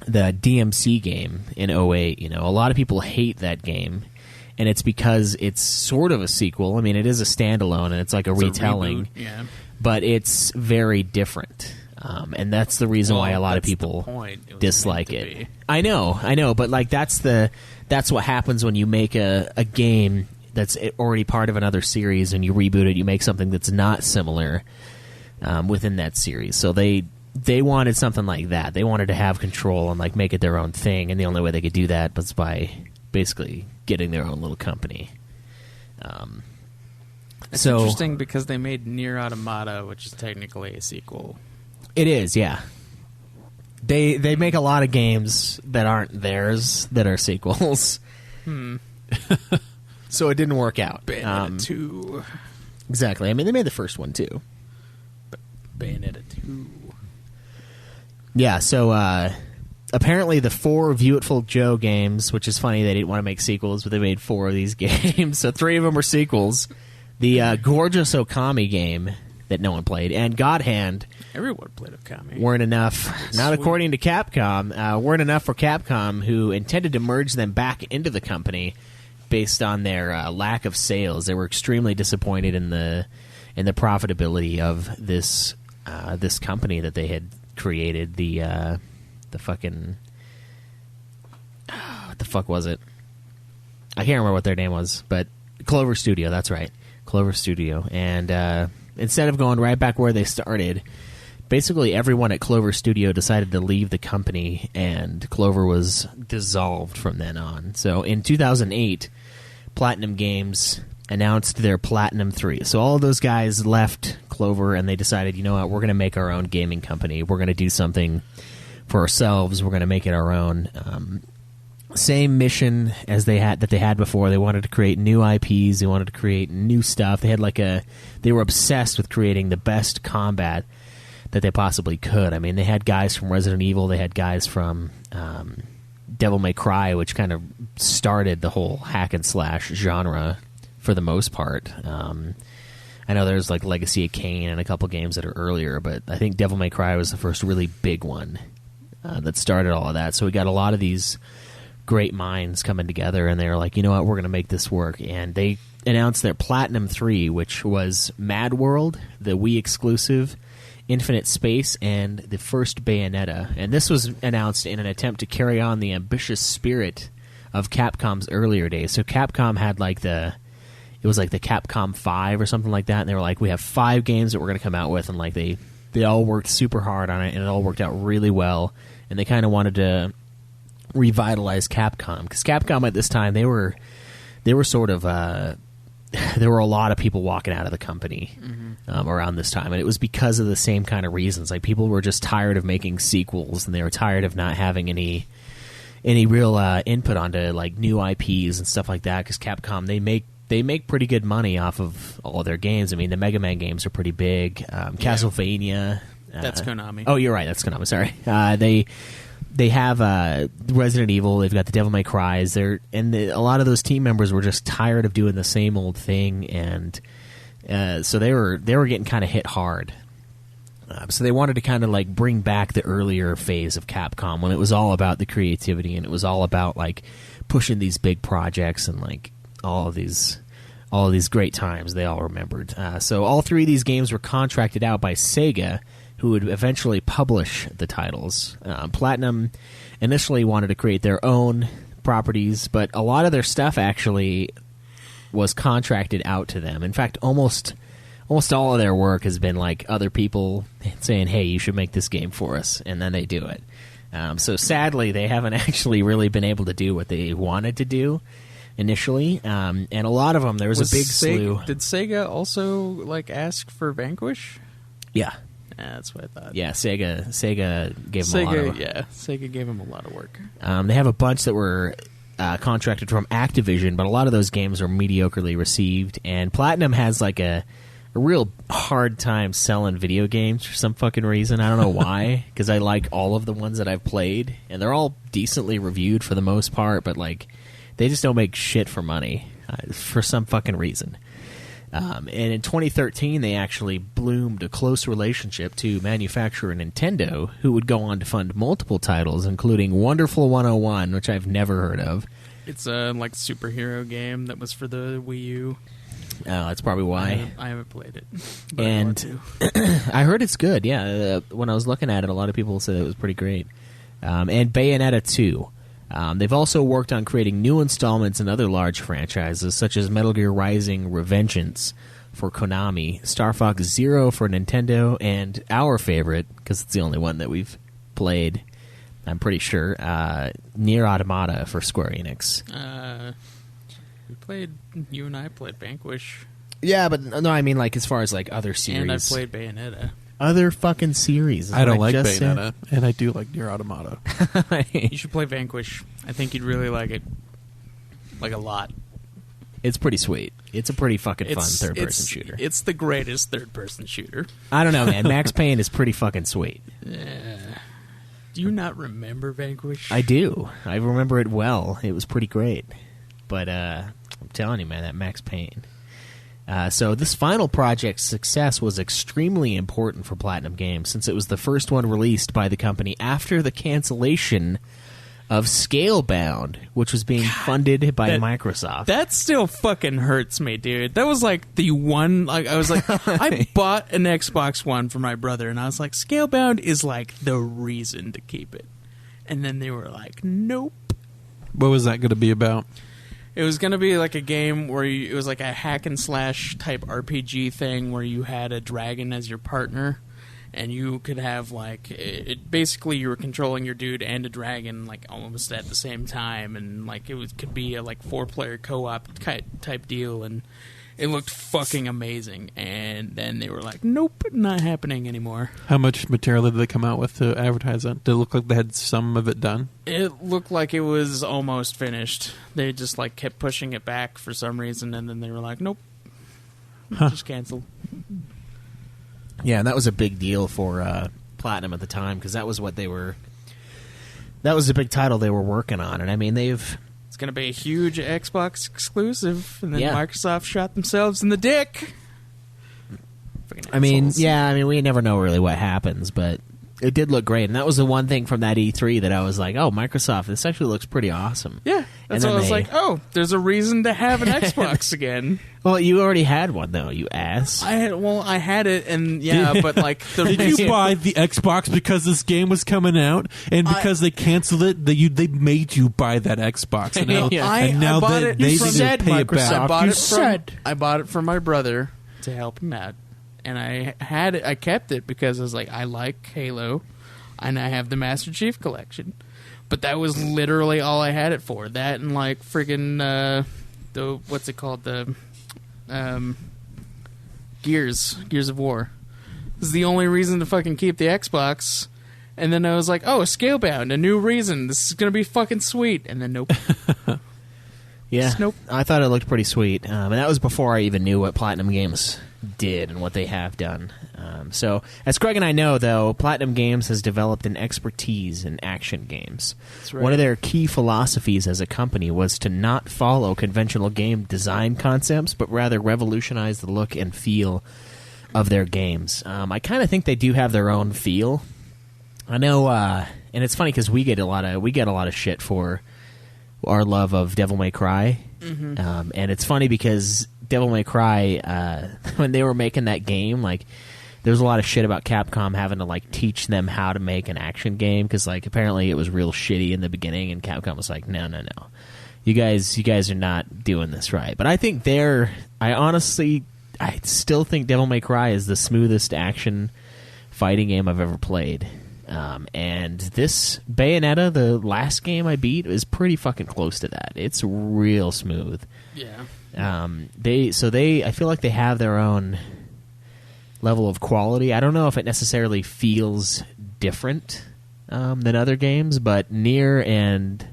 the DMC game in '08. You know, a lot of people hate that game, and it's because it's sort of a sequel. I mean, it is a standalone, and it's like a retelling,
Yeah.
but it's very different. And that's the reason why a lot of
that's the
people
point. It was
dislike
meant to
it.
be.
I know, but like that's what happens when you make a game that's already part of another series and you reboot it. You make something that's not similar within that series. So they wanted something like that. They wanted to have control and like make it their own thing, and the only way they could do that was by basically getting their own little company.
It's
So-
interesting because they made Nier Automata, which is technically a sequel.
It is, yeah. They make a lot of games that aren't theirs that are sequels. So it didn't work out.
Bayonetta 2.
Exactly. I mean, they made the first one too.
Bayonetta 2.
Yeah. So apparently, the 4 View It Full Joe games, which is funny, they didn't want to make sequels, but they made 4 of these games. So 3 of them are sequels. The Gorgeous Okami game that no one played, and God Hand
Everyone played Okami.
weren't enough. Not
Sweet.
according to Capcom. Weren't enough for Capcom, who intended to merge them back into the company based on their lack of sales. They were extremely disappointed in the profitability of this this company that they had created. The fucking what the fuck was it? I can't remember what their name was, but Clover Studio. That's right, Clover Studio. And instead of going right back where they started, basically everyone at Clover Studio decided to leave the company, and Clover was dissolved from then on. So in 2008, Platinum Games announced their Platinum 3. So all of those guys left Clover, and they decided, you know what, we're going to make our own gaming company. We're going to do something for ourselves. We're going to make it our own. Same mission as they had before. They wanted to create new IPs. They wanted to create new stuff. They had they were obsessed with creating the best combat that they possibly could. I mean, they had guys from Resident Evil. They had guys from Devil May Cry, which kind of started the whole hack and slash genre for the most part. I know there's like Legacy of Kain and a couple games that are earlier, but I think Devil May Cry was the first really big one that started all of that. So we got a lot of these great minds coming together, and they were like, you know what, we're going to make this work. And they announced their Platinum 3, which was Mad World, the Wii exclusive, Infinite Space, and the first Bayonetta. And this was announced in an attempt to carry on the ambitious spirit of Capcom's earlier days. So Capcom had it was like the Capcom 5 or something like that, and they were like, we have 5 games that we're going to come out with, and like they all worked super hard on it, and it all worked out really well. And they kind of wanted to revitalize Capcom, because Capcom at this time, they were sort of there were a lot of people walking out of the company around this time, and it was because of the same kind of reasons. Like, people were just tired of making sequels, and they were tired of not having any real input onto like new IPs and stuff like that. Because Capcom, they make pretty good money off of all of their games. I mean, the Mega Man games are pretty big. Castlevania.
That's Konami.
Oh, you're right. That's Konami. Sorry. They have Resident Evil. They've got the Devil May Cries. A lot of those team members were just tired of doing the same old thing, and so they were getting kind of hit hard. So they wanted to kind of like bring back the earlier phase of Capcom when it was all about the creativity, and it was all about like pushing these big projects and like all of these great times they all remembered. So all 3 of these games were contracted out by Sega, who would eventually publish the titles. Platinum initially wanted to create their own properties, but a lot of their stuff actually was contracted out to them. In fact, almost all of their work has been like other people saying, hey, you should make this game for us, and then they do it. So sadly, they haven't actually really been able to do what they wanted to do initially. And a lot of them, there was a big slew.
Did Sega also like ask for Vanquish?
Yeah.
That's what I thought.
Yeah, Sega gave them a lot of...
Sega gave them a lot of work.
They have a bunch that were contracted from Activision, but a lot of those games are mediocrely received, and Platinum has like a real hard time selling video games for some fucking reason. I don't know why, because I like all of the ones that I've played, and they're all decently reviewed for the most part, but like they just don't make shit for money for some fucking reason. And in 2013, they actually bloomed a close relationship to manufacturer Nintendo, who would go on to fund multiple titles, including Wonderful 101, which I've never heard of.
It's a like superhero game that was for the Wii U.
Oh, that's probably why.
I haven't played it. But
And
I want to.
I heard it's good, yeah. When I was looking at it, a lot of people said it was pretty great. And Bayonetta 2. They've also worked on creating new installments in other large franchises, such as Metal Gear Rising Revengeance for Konami, Star Fox Zero for Nintendo, and our favorite, because it's the only one that we've played, I'm pretty sure, Nier Automata for Square Enix.
You and I played Vanquish.
Yeah, but no, I mean like as far as like other series.
And I played Bayonetta.
Other fucking series. is
I
what
don't like
just said.
Bayonetta, and I do like Nier Automata.
You should play Vanquish. I think you'd really like it. Like a lot.
It's pretty sweet. It's a pretty fucking fun third-person shooter.
It's the greatest third-person shooter.
I don't know, man. Max Payne is pretty fucking sweet.
Do you not remember Vanquish?
I do. I remember it well. It was pretty great. But I'm telling you, man, that Max Payne. So this final project's success was extremely important for Platinum Games, since it was the first one released by the company after the cancellation of Scalebound, which was being funded by Microsoft.
That still fucking hurts me, dude. That was like the one. Like I was like, I bought an Xbox One for my brother, and I was like, Scalebound is like the reason to keep it. And then they were like, nope.
What was that going to be about?
It was going to be like a game where it was like a hack and slash type RPG thing where you had a dragon as your partner, and you could have like basically you were controlling your dude and a dragon like almost at the same time, and like could be a like 4-player co-op type deal, and it looked fucking amazing. And then they were like, nope, not happening anymore.
How much material did they come out with to advertise that? Did it look like they had some of it done?
It looked like it was almost finished. They just like kept pushing it back for some reason, and then they were like, nope, just canceled.
Yeah, and that was a big deal for Platinum at the time, because that was what they were. That was the big title they were working on, and I mean they've.
It's going to be a huge Xbox exclusive, and then
Yeah.
Microsoft shot themselves in the dick.
I mean, we never know really what happens, but it did look great, and that was the one thing from that E3 that I was like, "Oh, Microsoft, this actually looks pretty awesome."
Yeah, that's
And
why I
then
was like, "Oh, there's a reason to have an Xbox again."
Well, you already had one though, you ass.
I had it, and but like,
Did you buy the Xbox because this game was coming out, and because they canceled it, they made you buy that Xbox? And now,
Yeah.
and now
I bought
they
it
need
from-
to pay it back.
I bought it for my brother to help him out, and I had it. I kept it because I was like, I like Halo, and I have the Master Chief Collection. But that was literally all I had it for. That and like friggin' the what's it called, the Gears of War. This is the only reason to fucking keep the Xbox. And then I was like, oh, Scalebound, a new reason. This is gonna be fucking sweet. And then nope.
Yeah,
Nope.
I thought it looked pretty sweet, and that was before I even knew what Platinum Games did and what they have done. So, as Craig and I know, though, Platinum Games has developed an expertise in action games.
That's right.
One of their key philosophies as a company was to not follow conventional game design concepts, but rather revolutionize the look and feel of their games. I kind of think they do have their own feel. I know, and it's funny because we get a lot of shit for our love of Devil May Cry, and it's funny because Devil May Cry, when they were making that game, like there was a lot of shit about Capcom having to like teach them how to make an action game because like apparently it was real shitty in the beginning, and Capcom was like, no, you guys are not doing this right. But I think I still think Devil May Cry is the smoothest action fighting game I've ever played. And this Bayonetta, the last game I beat, is pretty fucking close to that. It's real smooth.
Yeah.
I feel like they have their own level of quality. I don't know if it necessarily feels different than other games, but Nier and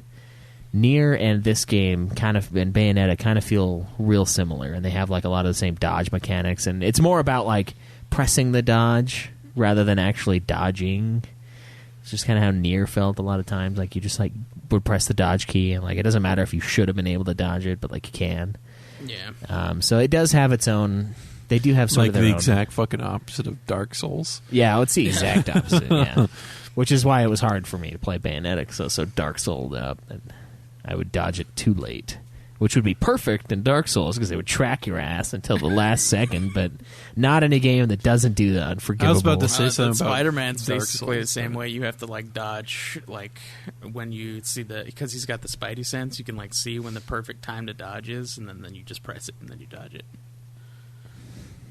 this game and Bayonetta kind of feel real similar, and they have like a lot of the same dodge mechanics, and it's more about like pressing the dodge rather than actually dodging. It's just kind of how Nier felt a lot of times. Like you just like would press the dodge key, and like it doesn't matter if you should have been able to dodge it, but like you can.
Yeah.
So it does have its own. They do have sort
Like
of their
the
own.
exact fucking opposite of Dark Souls.
Yeah, it's the exact opposite. Yeah, which is why it was hard for me to play Bayonetta, because I was so Dark Souled up, and I would dodge it too late, which would be perfect in Dark Souls because they would track your ass until the last second, but not in a game that doesn't do the unforgivable.
I was about to say something about
Spider-Man's
Dark
basically
Souls,
the same
but-
way. You have to like dodge, like when you see because he's got the Spidey sense, you can like see when the perfect time to dodge is, and then you just press it and then you dodge it.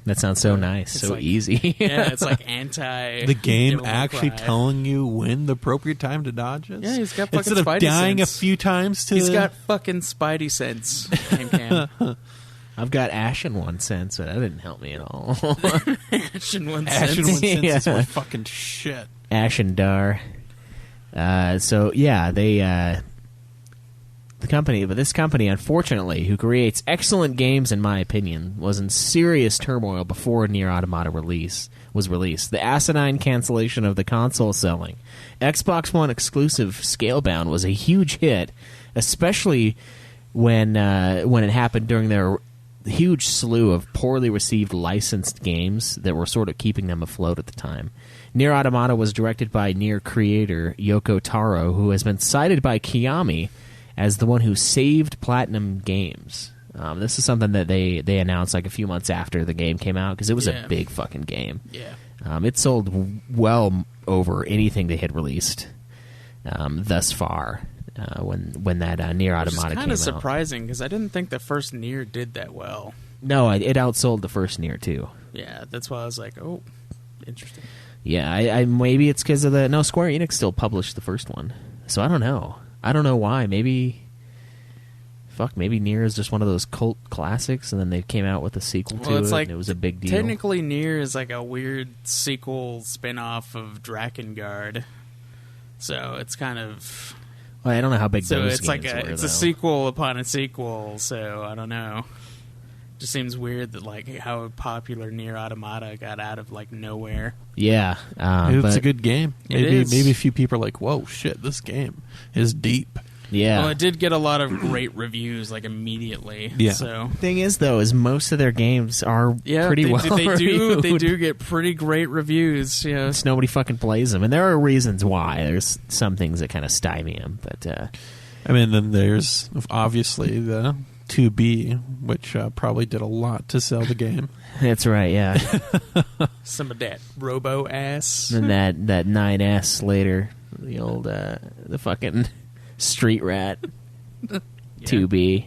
That sounds so nice,
It's
so
like-
easy.
Yeah, it's like anti.
The game
Devil May
actually
Cry.
telling you when the appropriate time to dodge is?
Yeah, he's got fucking
Instead of
Spidey
dying
sense.
a few times to...
He's got fucking Spidey sense. Cam.
I've got Ashen one sense, but that didn't help me at all.
Ashen one
Ashen
sense.
one sense is
Yeah.
my fucking shit.
Ashen Dar. So yeah, they this company, unfortunately, who creates excellent games in my opinion, was in serious turmoil before Nier Automata was released. The asinine cancellation of the console selling Xbox One exclusive Scalebound was a huge hit, especially when it happened during their huge slew of poorly received licensed games that were sort of keeping them afloat at the time. Nier Automata was directed by Nier creator Yoko Taro, who has been cited by Kiyomi as the one who saved Platinum Games. This is something that they announced like a few months after the game came out, because it was a big fucking game.
Yeah.
It sold well over anything they had released thus far when that Nier
Which is
Automata came
kind
out.
of surprising because I didn't think the first Nier did that well.
No, it outsold the first Nier too.
Yeah, that's why I was like, oh, interesting.
Yeah, I maybe it's because of the Square Enix still published the first one, so I don't know. I don't know why. Maybe Nier is just one of those cult classics, and then they came out with a sequel to it, and it was a big deal.
Technically, Nier is like a weird sequel spin-off of Drakengard. So it's kind of...
Well, I don't know how big
So
those
it's like
games were,
it's
though.
a sequel upon a sequel, so I don't know. Just seems weird that like how popular Nier Automata got out of like nowhere.
Yeah,
It's
but,
a good game.
It
Maybe
is.
maybe a few people are like, whoa, shit, this game is deep.
Yeah.
Well, it did get a lot of great reviews like immediately.
Yeah.
So
Thing is, though, is most of their games are pretty
they,
well
they do
reviewed.
they do get pretty great reviews. Yeah.
Just nobody fucking plays them, and there are reasons why. There's some things that kind of stymie them, but
I mean, then there's obviously the 2B, which probably did a lot to sell the game.
that's right. Yeah.
Some of that robo ass.
And then that 9S later, the old the fucking street rat 2B.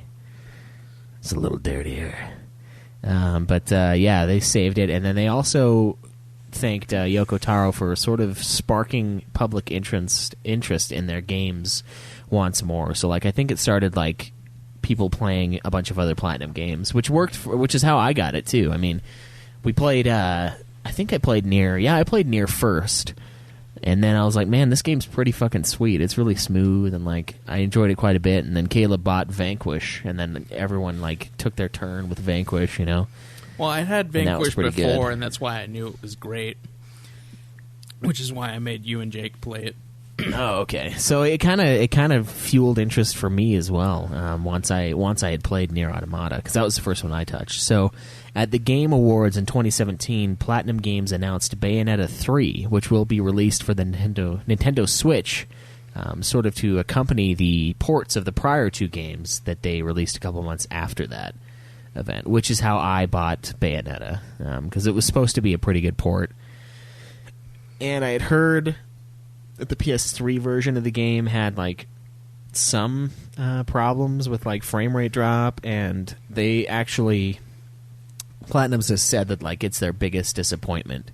It's a little dirtier, but yeah, they saved it, and then they also thanked Yoko Taro for sort of sparking public interest in their games once more. So like I think it started like people playing a bunch of other Platinum games, which worked which is how I got it too. I mean, we played I think I played Nier. Yeah, I played Nier first. And then I was like, man, this game's pretty fucking sweet. It's really smooth, and like I enjoyed it quite a bit. And then Caleb bought Vanquish, and then everyone like took their turn with Vanquish, you know.
Well, I had
And that was
Vanquish
pretty
before,
good.
and that's why I knew it was great. Which is why I made you and Jake play it.
Oh, okay. So it kind of fueled interest for me as well. Once I had played Nier Automata, because that was the first one I touched. So at the Game Awards in 2017, Platinum Games announced Bayonetta 3, which will be released for the Nintendo Switch, sort of to accompany the ports of the prior two games that they released a couple months after that event. Which is how I bought Bayonetta, because it was supposed to be a pretty good port, and I had heard that the PS3 version of the game had like some problems with like frame rate drop, and they actually Platinum's has said that like it's their biggest disappointment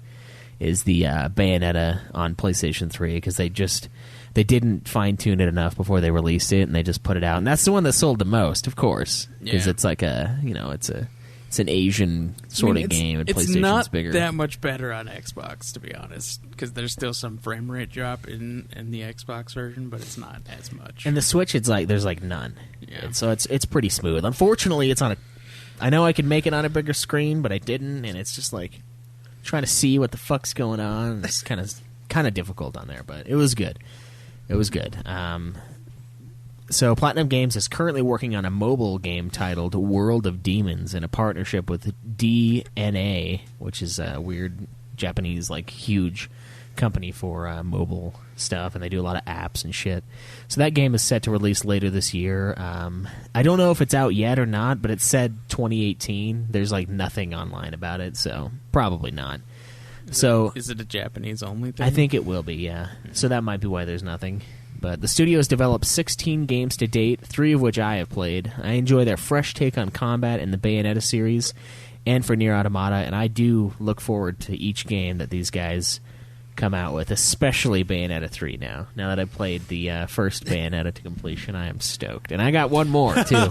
is the Bayonetta on PlayStation 3, because they didn't fine tune it enough before they released it, and they just put it out, and that's the one that sold the most, of course, because
Yeah.
it's like it's an Asian sort of game, and
it's
PlayStation's
not
bigger.
that much better on Xbox, to be honest, because there's still some frame rate drop in the Xbox version, but it's not as much.
And the Switch, it's like there's like none.
Yeah.
And so it's pretty smooth. Unfortunately, it's on a. I know I could make it on a bigger screen, but I didn't, and it's just like trying to see what the fuck's going on. It's kind of difficult on there, but it was good. It was good. So Platinum Games is currently working on a mobile game titled World of Demons in a partnership with DNA, which is a weird Japanese, like, huge company for mobile stuff, and they do a lot of apps and shit. So that game is set to release later this year. I don't know if it's out yet or not, but it said 2018. There's, like, nothing online about it, so probably not.
Is it a Japanese only thing?
I think it will be, yeah. So that might be why there's nothing. But the studio has developed 16 games to date, 3 of which I have played. I enjoy their fresh take on combat in the Bayonetta series and for Nier Automata, and I do look forward to each game that these guys come out with, especially Bayonetta 3 now. Now that I've played the first Bayonetta to completion, I am stoked. And I got one more, too.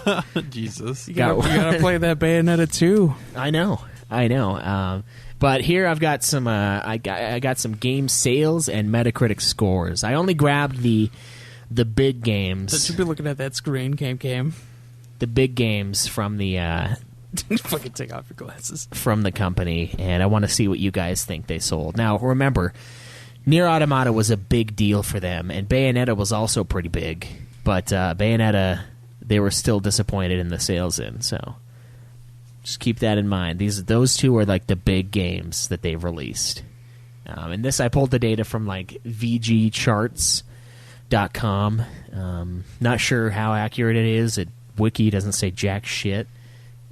Jesus.
You gotta play that Bayonetta 2.
I know. But here I've got some. I got some game sales and Metacritic scores. I only grabbed the big games.
So should be looking at that screen, Cam.
The big games from the
Fucking take off your glasses.
from the company, and I want to see what you guys think they sold. Now, remember, Nier Automata was a big deal for them, and Bayonetta was also pretty big. But Bayonetta, they were still disappointed in the sales in. So just keep that in mind. Those two are like the big games that they've released. And this, I pulled the data from like VGCharts.com. Not sure how accurate it is. Wiki doesn't say jack shit.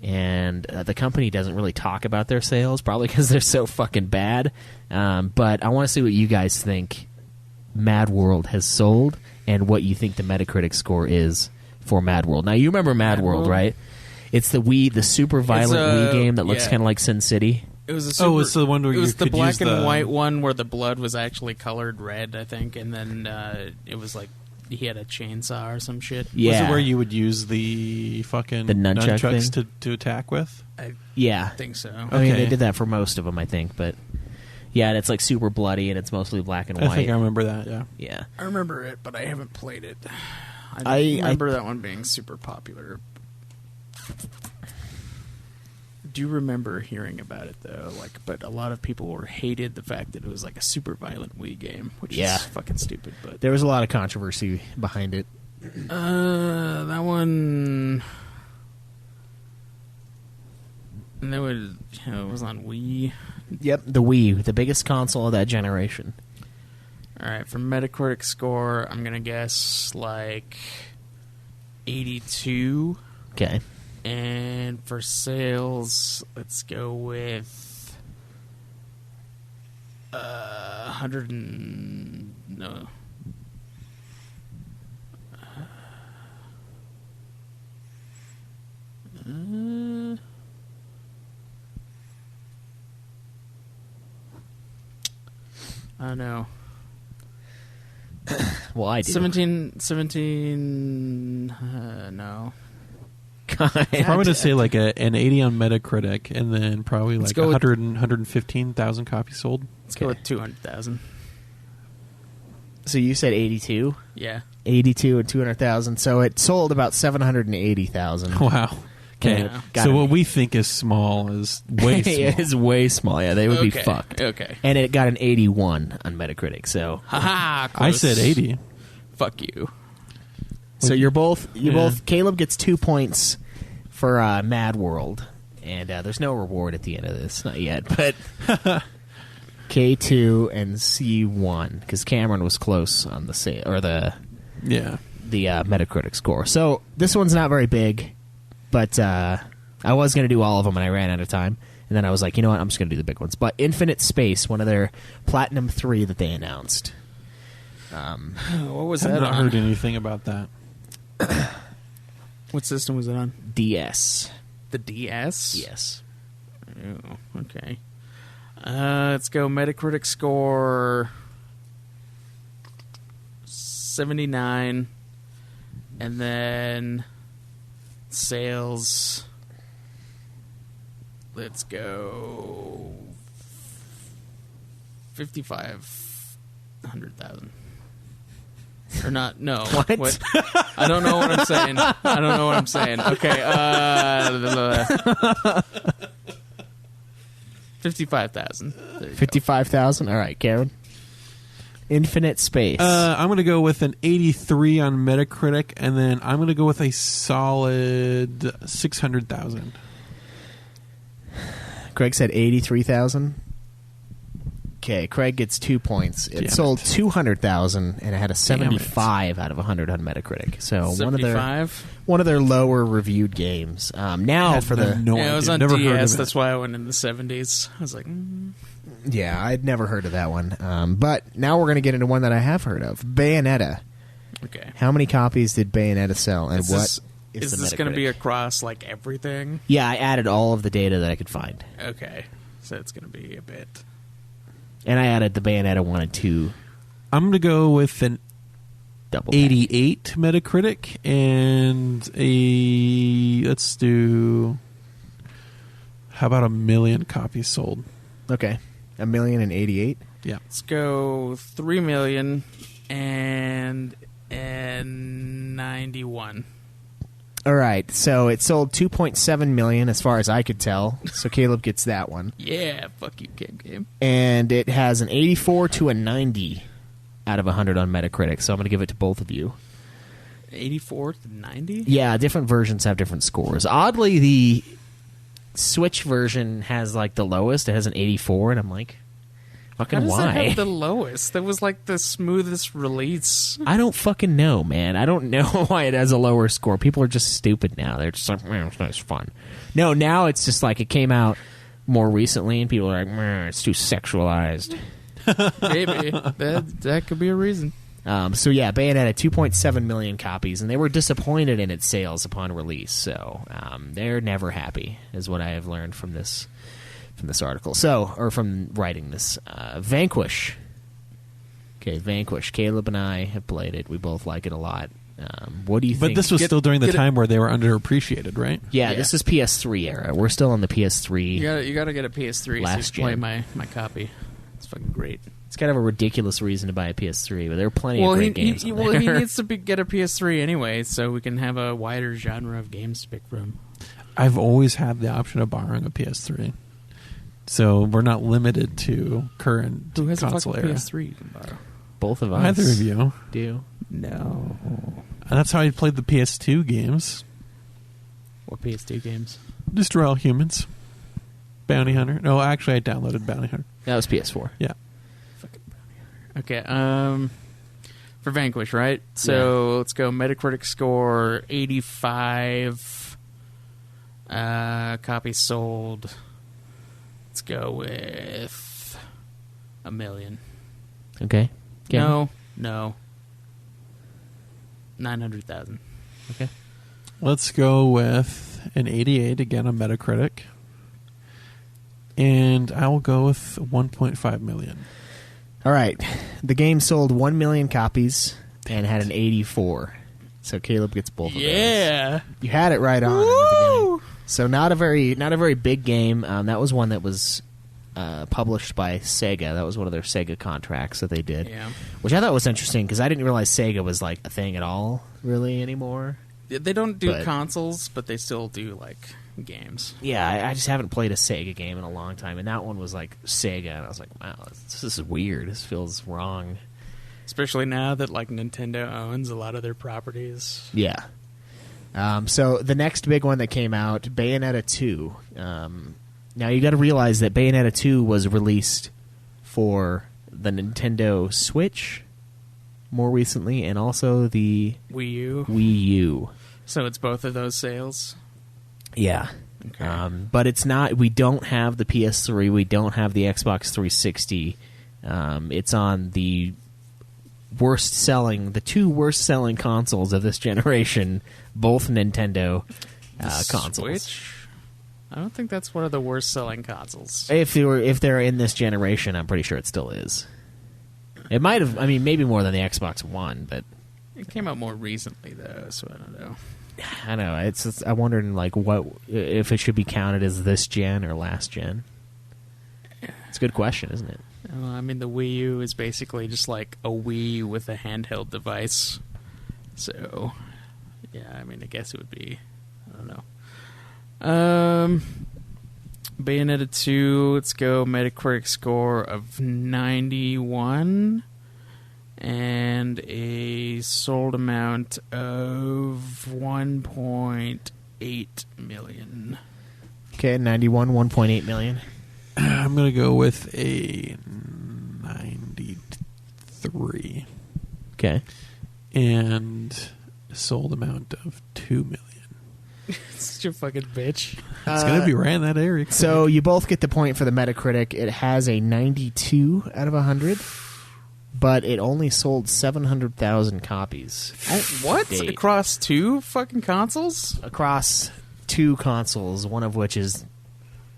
And the company doesn't really talk about their sales, probably because they're so fucking bad. But I want to see what you guys think Mad World has sold and what you think the Metacritic score is for Mad World. Now, you remember Mad World, right? It's the super violent Wii game that looks kind of like Sin City.
It was
it's the one where
it was
you
the
could
black
use
and white one where the blood was actually colored red, I think, and then it was like he had a chainsaw or some shit.
Yeah.
Was it where you would use the fucking
The nunchuck
nunchucks to attack with?
I
Yeah.
think so.
I mean,
Okay.
they did that for most of them, I think. But yeah, and it's like super bloody, and it's mostly black and white.
I think I remember that, yeah.
Yeah.
I remember it, but I haven't played it.
I
remember that one being super popular. Do remember hearing about it though, but a lot of people hated the fact that it was like a super violent Wii game, which
Yeah.
is fucking stupid. But
There was a lot of controversy behind it.
that one, and that was it was on Wii.
Yep, the Wii, the biggest console of that generation.
All right, for Metacritic score, I'm gonna guess like 82.
Okay.
And for sales, let's go with 100 and no. I don't know.
Well, I do.
17 no.
Probably going to say like an 80 on Metacritic, and then probably
Let's
like
go with-
115,000 copies sold.
Let's go with 200,000.
So you said 82?
Yeah.
82 and 200,000. So it sold about 780,000.
Wow. Okay,
Yeah.
Gotta
so what
be.
we think is small is way small.
It's way small. Yeah, they would be
Okay,
fucked.
okay.
And it got an 81 on Metacritic. So
Haha,
I
close.
said 80.
Fuck you.
you're both
Yeah.
Caleb gets 2 points for Mad World, and there's no reward at the end of this, not yet. But K2 and C1 because Cameron was close on the
Yeah.
Metacritic score. So this one's not very big, but I was going to do all of them, and I ran out of time. And then I was like, you know what? I'm just going to do the big ones. But Infinite Space, one of their Platinum 3 that they announced.
What was
I've
that
not
on?
heard anything about that.
What system was it on?
DS.
The DS?
Yes.
Oh, okay. Let's go Metacritic score 79, and then sales. Let's go 5,500,000. Or not? No.
What?
I don't know what I'm saying. Okay. 55,000. There you go.
55,000? All right, Karen. Infinite Space.
I'm going to go with an 83 on Metacritic, and then I'm going to go with a solid 600,000.
Craig said 83,000. Okay, Craig gets 2 points. It
Damn
sold
it.
200,000, and it had a 75 out of 100 on Metacritic. So
75.
one of their lower reviewed games. Now
Had
for the
no
Yeah, it was
idea.
on
Never heard
DS.
of it.
That's why I went in the 70s. I was like,
yeah, I'd never heard of that one. But now we're going to get into one that I have heard of, Bayonetta.
okay.
How many copies did Bayonetta sell, and
Is
what
this-
is
Is
the
this going to be
Metacritic?
across like everything?
Yeah, I added all of the data that I could find,
Okay, so it's going to be a bit.
and I added the Bayonetta 1 and 2
I'm going to go with an
double. pack.
88 Metacritic and let's do, how about 1 million copies sold?
Okay, 1,088,000.
Yeah.
Let's go 3 million and 91.
All right, so it sold 2.7 million as far as I could tell. So Caleb gets that one,
Yeah, fuck you, game.
and it has an 84 to a 90 out of 100 on Metacritic. So I'm going to give it to both of you.
84 to 90.
Yeah, different versions have different scores. Oddly, the Switch version has like the lowest. It has an 84, and I'm like,
How
fucking
does
why?
that have the lowest? That was like the smoothest release.
I don't fucking know, man. I don't know why it has a lower score. People are just stupid now. They're just like, it's fun. No, now it's just like it came out more recently, and people are like, it's too sexualized.
Maybe that could be a reason.
So yeah, Bayonetta 2.7 million copies, and they were disappointed in its sales upon release. So they're never happy, is what I have learned from this article. So, or from writing this, Vanquish. Okay, Vanquish. Caleb and I have played it. We both like it a lot. What do you think?
But this was still during the
get it-
time where they were underappreciated, right?
Yeah,
Yeah.
this is PS3 era. We're still on the PS3.
You gotta get a PS3
Last
so you can
gen.
play my copy. It's fucking great.
It's kind of a ridiculous reason to buy a PS3, but there are plenty of
He,
great games
he,
on
well,
there.
he needs to get a PS3 anyway, so we can have a wider genre of games to pick from.
I've always had the option of borrowing a PS3. So we're not limited to current
Who has a
console
fucking
era.
PS3 you can borrow?
Both of us.
Either of you.
do.
No.
And that's how I played the PS2 games.
What PS2 games?
Destroy All Humans. Bounty Hunter. No, actually I downloaded Bounty Hunter.
That was PS4.
Yeah.
Okay, for Vanquish, right? So let's go Metacritic score 85. Copies sold. Let's go with 1 million.
Okay.
No. 900,000.
Okay.
Let's go with an 88 again on Metacritic. And I will go with 1.5 million.
All right. The game sold 1 million copies and had an 84. So Caleb gets both of those.
Yeah.
You had it right on in the beginning. So not a very big game. That was one that was published by Sega. That was one of their Sega contracts that they did,
Yeah.
which I thought was interesting because I didn't realize Sega was like a thing at all really anymore.
They don't do
But-
consoles, but they still do like games.
Yeah, I just haven't played a Sega game in a long time, and that one was like Sega, and I was like, wow, this is weird. This feels wrong.
Especially now that like Nintendo owns a lot of their properties.
Yeah. So the next big one that came out, Bayonetta 2. Now you got to realize that Bayonetta 2 was released for the Nintendo Switch more recently, and also the
Wii U.
Wii U.
So it's both of those sales.
Yeah.
Okay.
But it's not. We don't have the PS3. We don't have the Xbox 360. It's on the two worst selling consoles of this generation, both Nintendo consoles.
Switch? I don't think that's one of the worst selling consoles.
If they're in this generation, I'm pretty sure it still is. It might have. I mean, maybe more than the Xbox One, but
It came out more recently though, so I don't know.
I don't know. I'm wondering like what if it should be counted as this gen or last gen. It's a good question, isn't it?
Well, I mean, the Wii U is basically just like a Wii with a handheld device. So, yeah, I mean, I guess it would be. I don't know. Bayonetta 2, let's go Metacritic score of 91. and a sold amount of 1.8 million.
Okay, 91, 1.8 million.
I'm going to go with a 93.
Okay.
And a sold amount of 2 million.
Such a fucking bitch.
It's going to be right in that area.
So you both get the point for the Metacritic. It has a 92 out of 100, but it only sold 700,000 copies.
Oh, what?
Date.
Across 2 fucking consoles?
Across 2 consoles, one of which is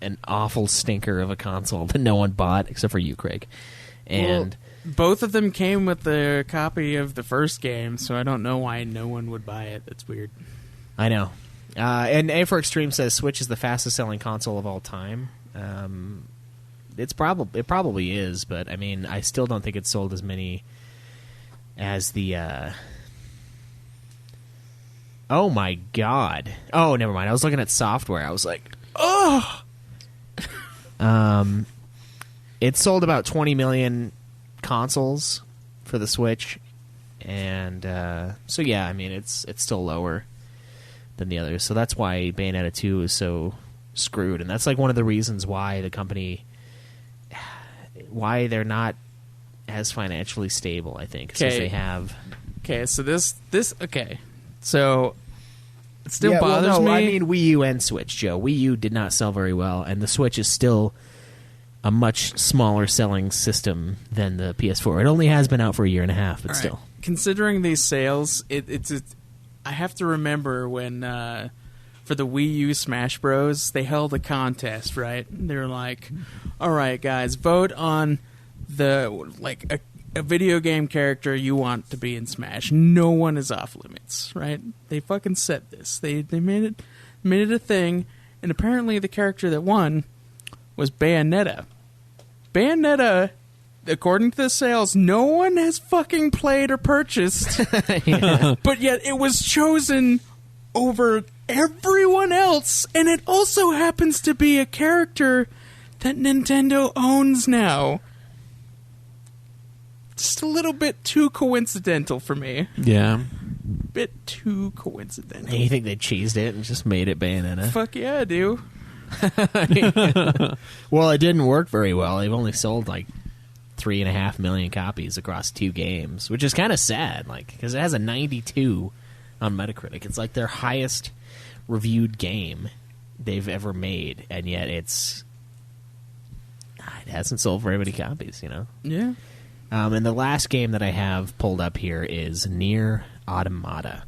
an awful stinker of a console that no one bought except for you, Craig. And
Both of them came with the copy of the first game, so I don't know why no one would buy it. That's weird.
I know. And A for Extreme says Switch is the fastest selling console of all time. It probably is, but I mean, I still don't think it's sold as many as the. Oh my god! Oh, never mind. I was looking at software. I was like, oh. It sold about 20 million consoles for the Switch, and so yeah, I mean, it's still lower than the others. So that's why Bayonetta 2 is so screwed, and that's like one of the reasons why the company, why they're not as financially stable, I think, since they have.
Okay, so this okay, so it still
Yeah,
bothers
well, no,
me.
I mean, Wii U and Switch, Joe. Wii U did not sell very well, and the Switch is still a much smaller selling system than the PS4. It only has been out for a year and a half, but
All right.
still.
Considering these sales, it's I have to remember when for the Wii U Smash Bros. They held a contest, right? They were like, "All right, guys, vote on the a video game character you want to be in Smash. No one is off limits, right?" They fucking said this. They made it a thing, and apparently the character that won was Bayonetta. Bayonetta, according to the sales, no one has fucking played or purchased. But yet it was chosen over everyone else, and it also happens to be a character that Nintendo owns now. Just a little bit too coincidental for me.
Yeah.
Bit too coincidental.
You think they cheesed it and just made it Bayonetta?
Fuck yeah, I do.
Well, it didn't work very well. They've only sold like 3.5 million copies across 2 games, which is kind of sad, like, because it has a 92 on Metacritic. It's like their highest reviewed game they've ever made, and yet it hasn't sold very many copies, you know?
Yeah.
And the last game that I have pulled up here is Nier Automata.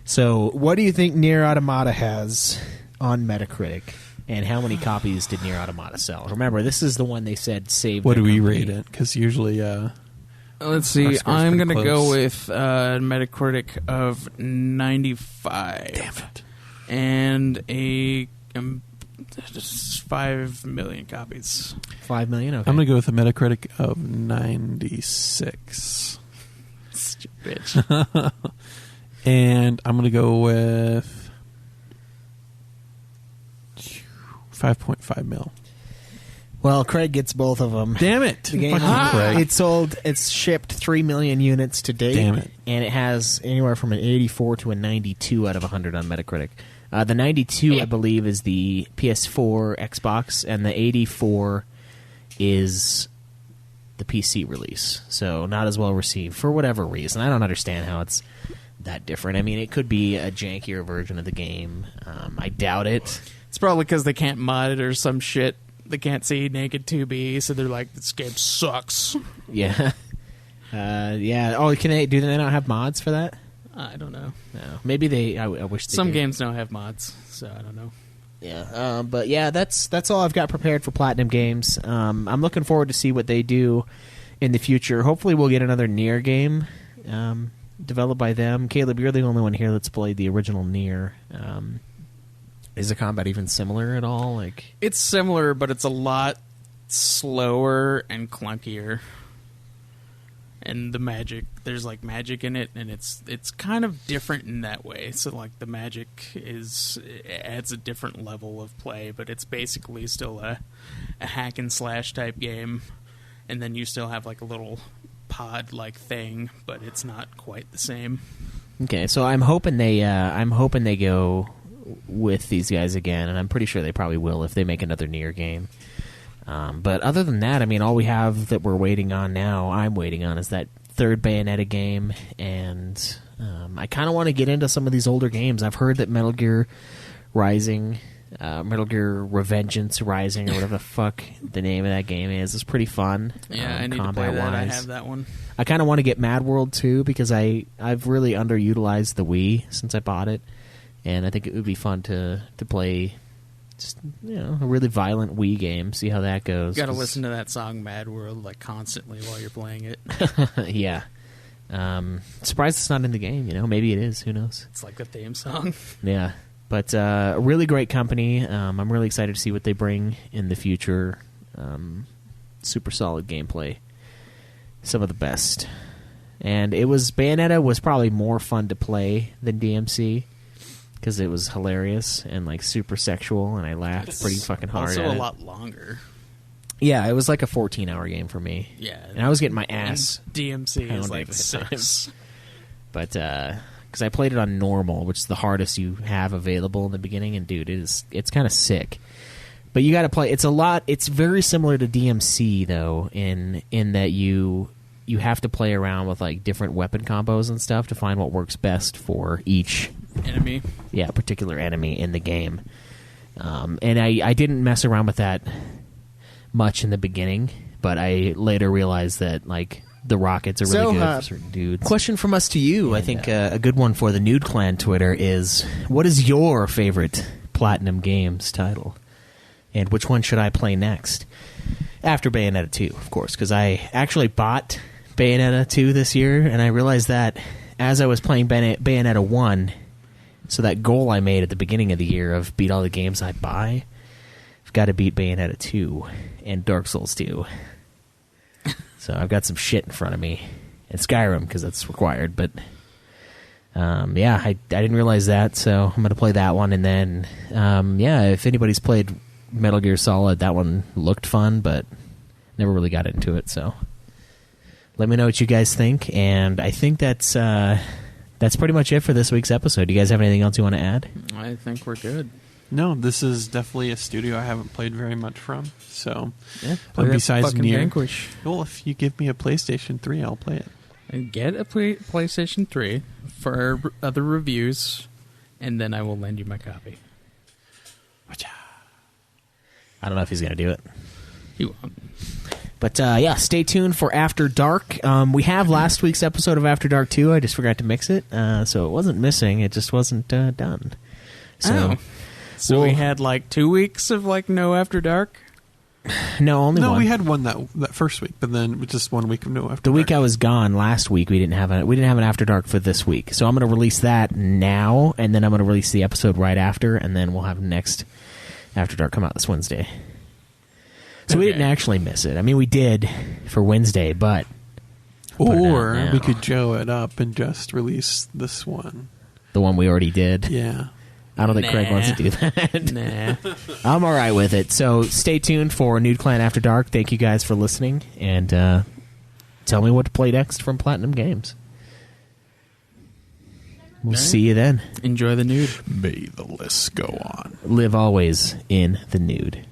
So, what do you think Nier Automata has on Metacritic, and how many copies did Nier Automata sell? Remember, this is the one they said saved.
What
their
do we
company.
rate it? Because usually,
Let's see.
Our score's
I'm
pretty
going to go
close.
with Metacritic of 95.
damn it.
And a 5 million copies.
5 million? Okay.
I'm going to go with a Metacritic of 96.
Such a bitch.
And I'm going to go with 5.5 mil.
Well, Craig gets both of them.
Damn it.
The game,
Fucking Craig.
it's shipped 3 million units to date.
Damn it.
And it has anywhere from an 84 to a 92 out of 100 on Metacritic. The 92, I believe, is the PS4, Xbox, and the 84 is the PC release. So not as well received for whatever reason. I don't understand how it's that different. I mean, it could be a jankier version of the game. I doubt it.
It's probably because they can't mod it or some shit. They can't see naked 2B, so they're like, this game sucks.
Yeah. Yeah. Oh, do they not have mods for that?
I don't know.
No. Maybe they. I wish they
Some
did.
games don't have mods, so I don't know.
Yeah. But yeah, that's all I've got prepared for Platinum Games. I'm looking forward to see what they do in the future. Hopefully, we'll get another Nier game developed by them. Caleb, you're the only one here that's played the original Nier. Is the combat even similar at all? Like,
It's similar, but it's a lot slower and clunkier. And the magic, there's like magic in it, and it's kind of different in that way. So like the magic adds a different level of play, but it's basically still a hack and slash type game. And then you still have like a little pod-like thing, but it's not quite the same.
Okay, so I'm hoping they go with these guys again, and I'm pretty sure they probably will if they make another Nier game. But other than that, I mean, all we have that we're waiting on now, I'm waiting on, is that third Bayonetta game, and I kind of want to get into some of these older games. I've heard that Metal Gear Rising, Metal Gear Revengeance Rising, or whatever the fuck the name of that game is pretty fun.
Yeah, I need to play that. I have that one.
I kind of want to get Mad World too, because I've really underutilized the Wii since I bought it, and I think it would be fun to play just, you know, a really violent Wii game, see how that goes.
You got to listen to that song Mad World like constantly while you're playing it.
Yeah. Surprised it's not in the game, you know. Maybe it is. Who knows?
It's like the theme song.
Yeah. But a really great company. I'm really excited to see what they bring in the future. Super solid gameplay. Some of the best. And Bayonetta was probably more fun to play than DMC, because it was hilarious and like super sexual, and I laughed pretty fucking hard
Also
at it.
a lot longer.
Yeah, it was like a 14-hour game for me.
Yeah.
And I was getting my ass
DMC is
pounded
like
at
6.
times. But because I played it on normal, which is the hardest you have available in the beginning, and dude, it's kind of sick. But you got to play. It's very similar to DMC though, in that you have to play around with like different weapon combos and stuff to find what works best for each
Enemy.
Yeah, particular enemy in the game. And I didn't mess around with that much in the beginning, but I later realized that like the rockets are really good for certain dudes. Question from us to you. And I think a good one for the Nude Clan Twitter is, what is your favorite Platinum Games title? And which one should I play next? After Bayonetta 2, of course, because I actually bought Bayonetta 2 this year, and I realized that as I was playing Bayonetta 1, so that goal I made at the beginning of the year of beat all the games I buy, I've got to beat Bayonetta 2 and Dark Souls 2. So I've got some shit in front of me. And Skyrim, because that's required. But, yeah, I didn't realize that, so I'm going to play that one. And then, yeah, if anybody's played Metal Gear Solid, that one looked fun, but never really got into it. So let me know what you guys think. And I think that's pretty much it for this week's episode. Do you guys have anything else you want to add?
I think we're good.
No, this is definitely a studio I haven't played very much from. So,
Yeah,
besides Nier,
Vanquish.
well, if you give me a PlayStation 3, I'll play it.
And get a PlayStation 3 for other reviews, and then I will lend you my copy.
I don't know if he's going to do it.
He won't.
But, yeah, stay tuned for After Dark. We have last week's episode of After Dark 2. I just forgot to mix it. So it wasn't missing. It just wasn't done. So,
So we had like 2 weeks of like no After Dark?
No, only one.
No, we had one that first week, but then just 1 week of no After
The
Dark.
week I was gone last week, we didn't have an After Dark for this week. So I'm going to release that now, and then I'm going to release the episode right after, and then we'll have next After Dark come out this Wednesday. So we didn't actually miss it. I mean, we did for Wednesday, but put it out
Or
now.
we could Joe it up and just release this one.
The one we already did.
Yeah.
I don't think Craig wants to do that.
Nah.
I'm all right with it. So stay tuned for Nude Clan After Dark. Thank you guys for listening, and tell me what to play next from Platinum Games. We'll see you then.
Enjoy the nude.
May the list go on.
Live always in the nude.